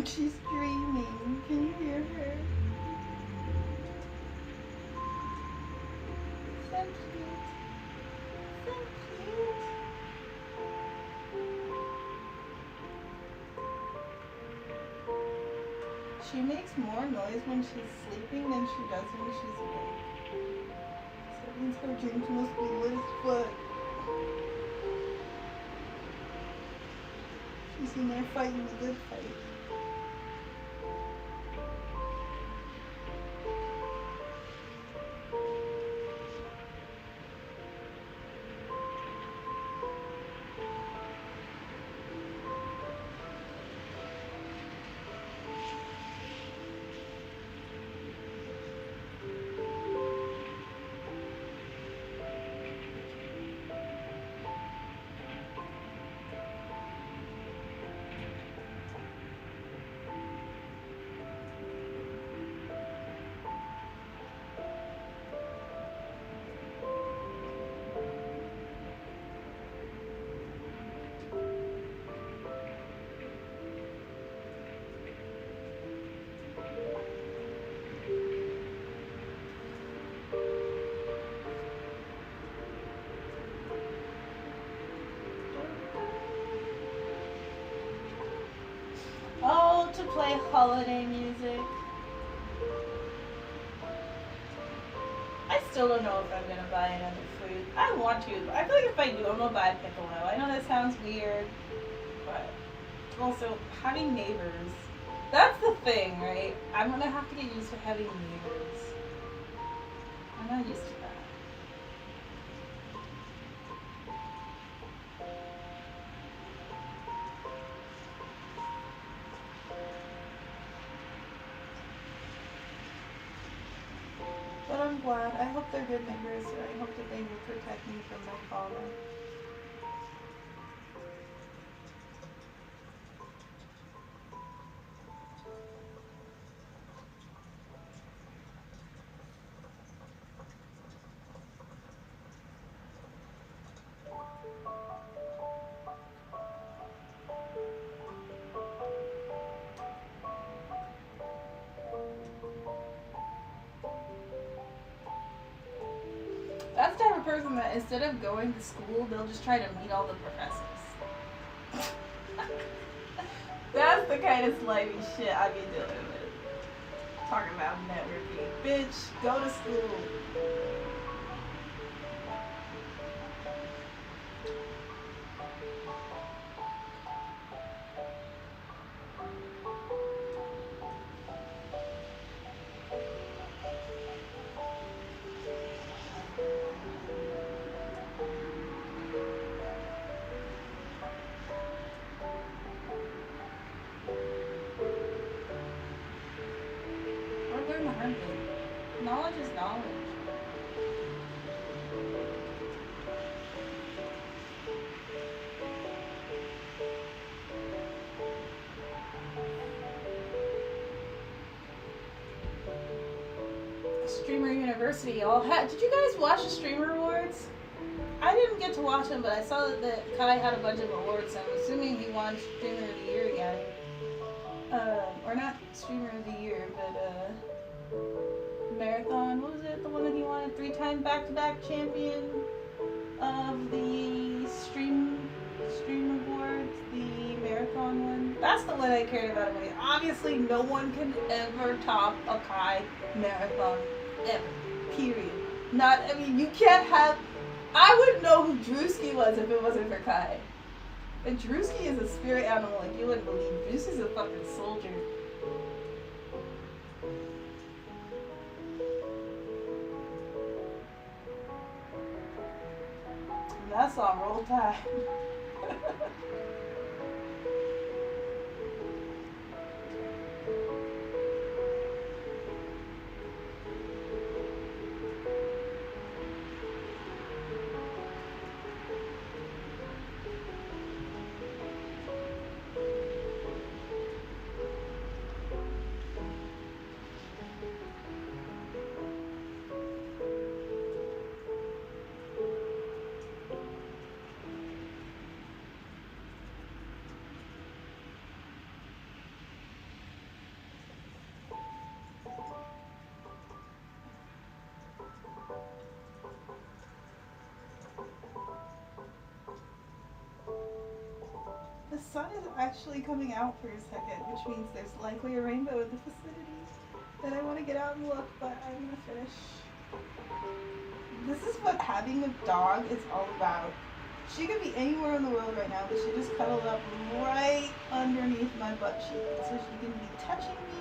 She's dreaming. Can you hear her? So cute. So cute. She makes more noise when she's sleeping than she does when she's awake. So that means her dreams must be lit as fuck. She's in there fighting the good fight. Oh, to play holiday music. I still don't know if I'm gonna buy another flute. I want to, but I feel like if I do, I'm gonna buy a piccolo. I know that sounds weird, but also having neighbors. That's the thing, right? I'm gonna have to get used to having neighbors. I'm not used to that. But I'm glad. I hope they're good neighbors. I hope that they will protect me from my father. That's the type of person that instead of going to school, they'll just try to meet all the professors. That's the kind of slimy shit I be dealing with. Talking about networking. Bitch, go to school. Knowledge is knowledge. Streamer University, y'all. Did you guys watch the Streamer Awards? I didn't get to watch them, but I saw that Kai had a bunch of awards, so I'm assuming he won Streamer of the Year again. Or not Streamer of the Year, but Marathon, what was it? The one that he won? 3-time back-to-back champion of the Stream Awards, the Marathon one. That's the one I cared about. Obviously, no one can ever top a Kai Marathon ever. Period. You can't have. I wouldn't know who Drewski was if it wasn't for Kai. And Drewski is a spirit animal like you wouldn't believe. Drewski's a fucking soldier. And that's on Roll Tide. sun is actually coming out for a second, which means there's likely a rainbow in the vicinity. And I want to get out and look, but I'm gonna finish. This is what having a dog is all about. She could be anywhere in the world right now, but she just cuddled up right underneath my butt cheek, so she can be touching me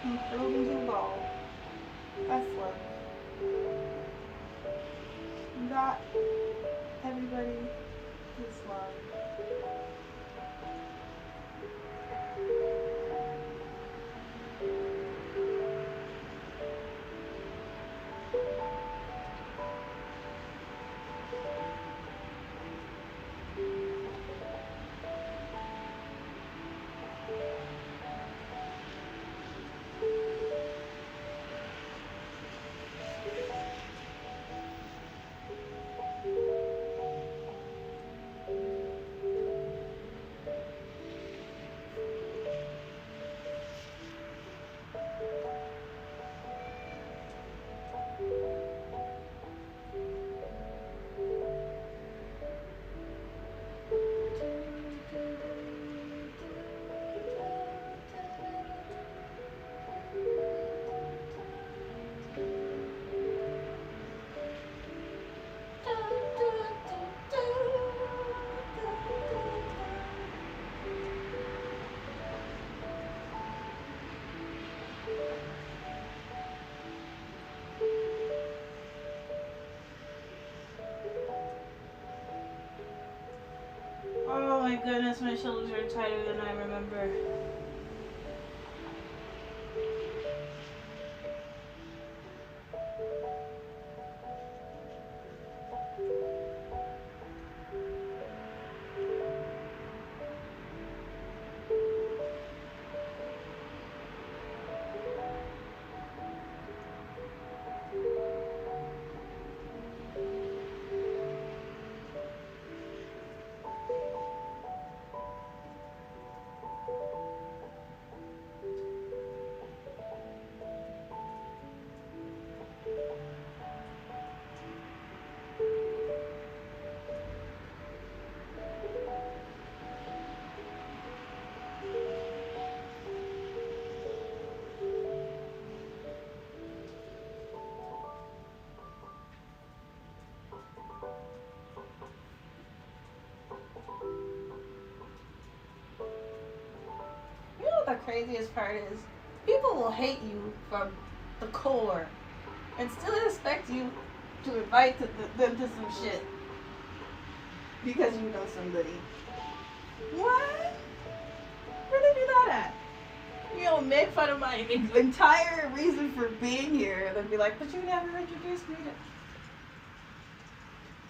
and curled into a ball. That's love. That, everybody, is love. Oh my goodness, my shoulders are tighter than I remember. The craziest part is people will hate you from the core and still expect you to invite them to some shit because you know somebody. What? Where they do that at? You know, make fun of my entire reason for being here and then be like, but you never introduced me to...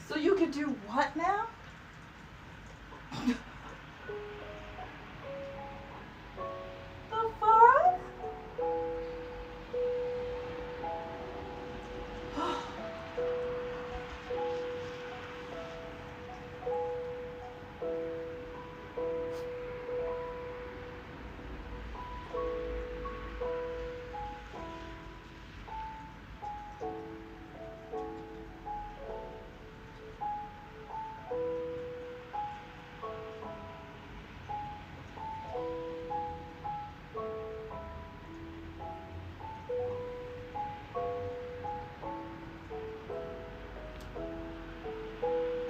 So you could do what now?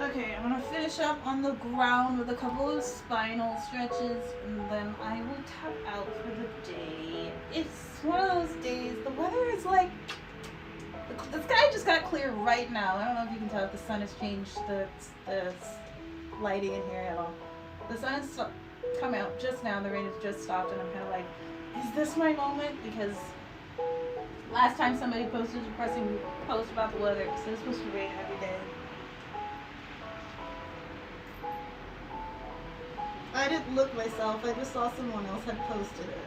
Okay, I'm gonna finish up on the ground with a couple of spinal stretches and then I will tap out for the day. It's one of those days, the weather is like, the sky just got clear right now. I don't know if you can tell if the sun has changed the lighting in here at all. The sun has come out just now, the rain has just stopped and I'm kind of like, is this my moment? Because last time somebody posted a depressing post about the weather, because it's supposed to rain every day. I didn't look myself, I just saw someone else had posted it.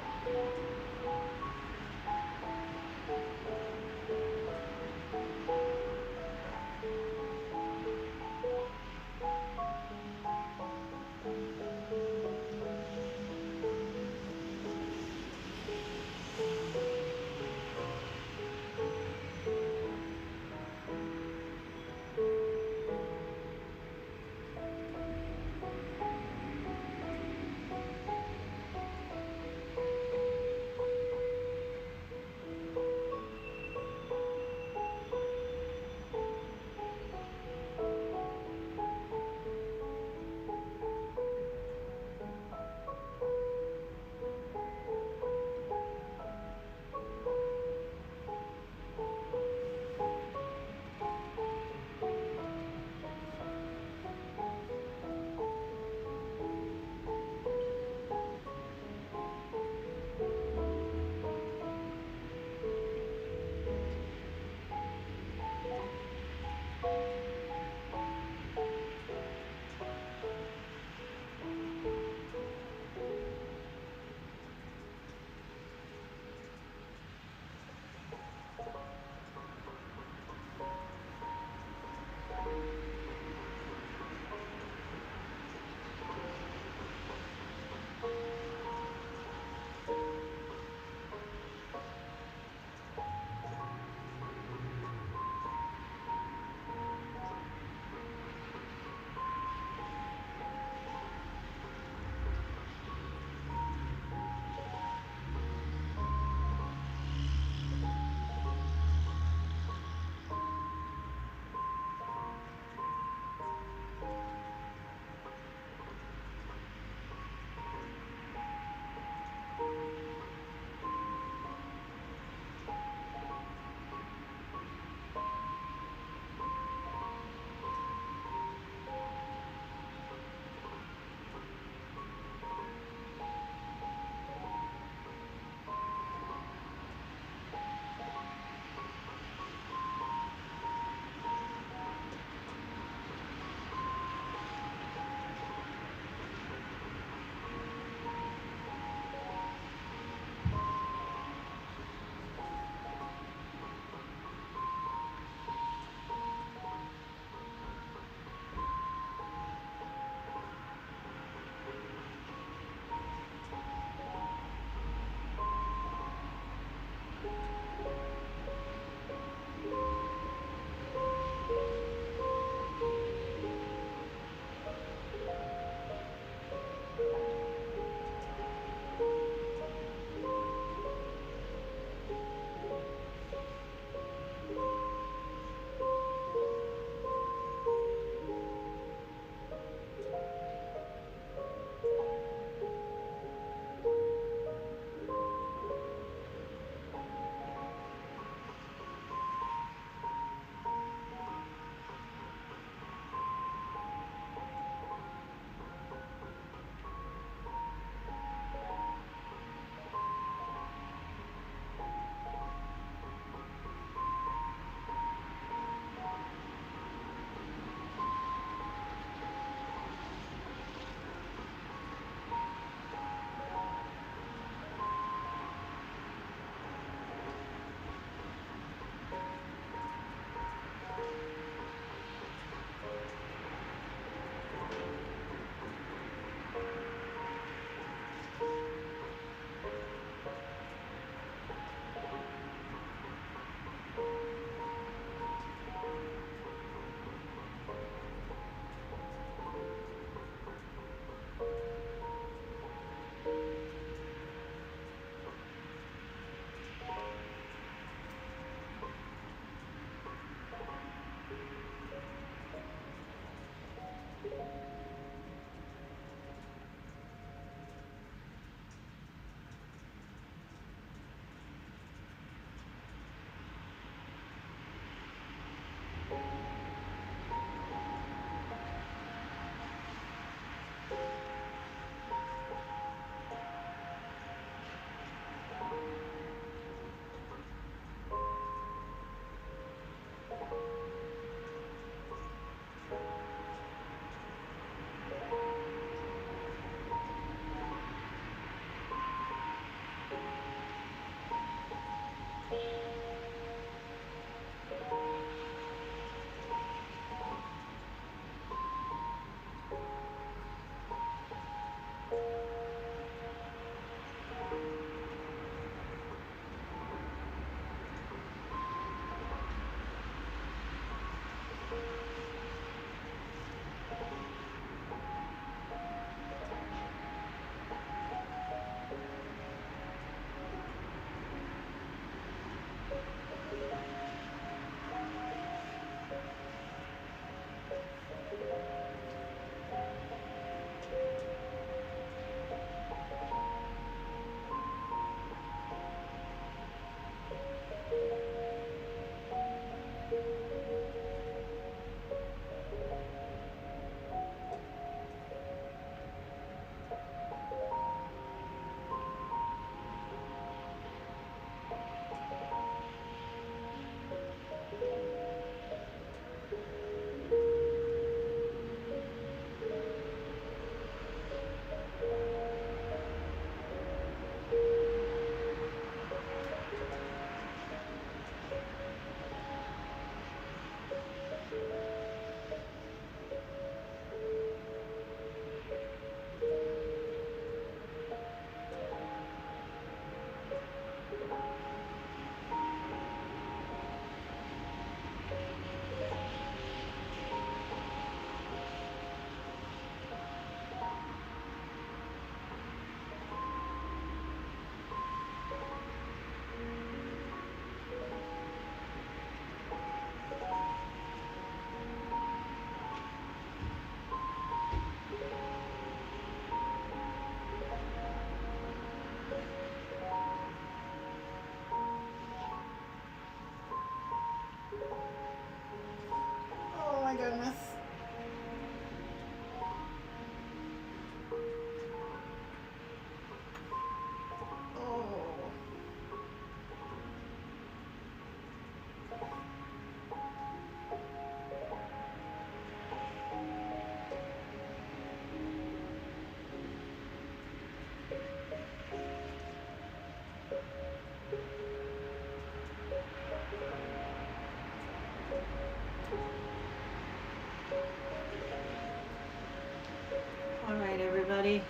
day.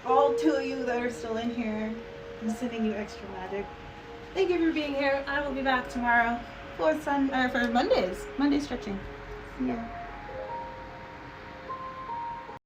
All 2 of you that are still in here, I'm sending you extra magic. Thank you for being here. I will be back tomorrow for Mondays stretching. Yeah.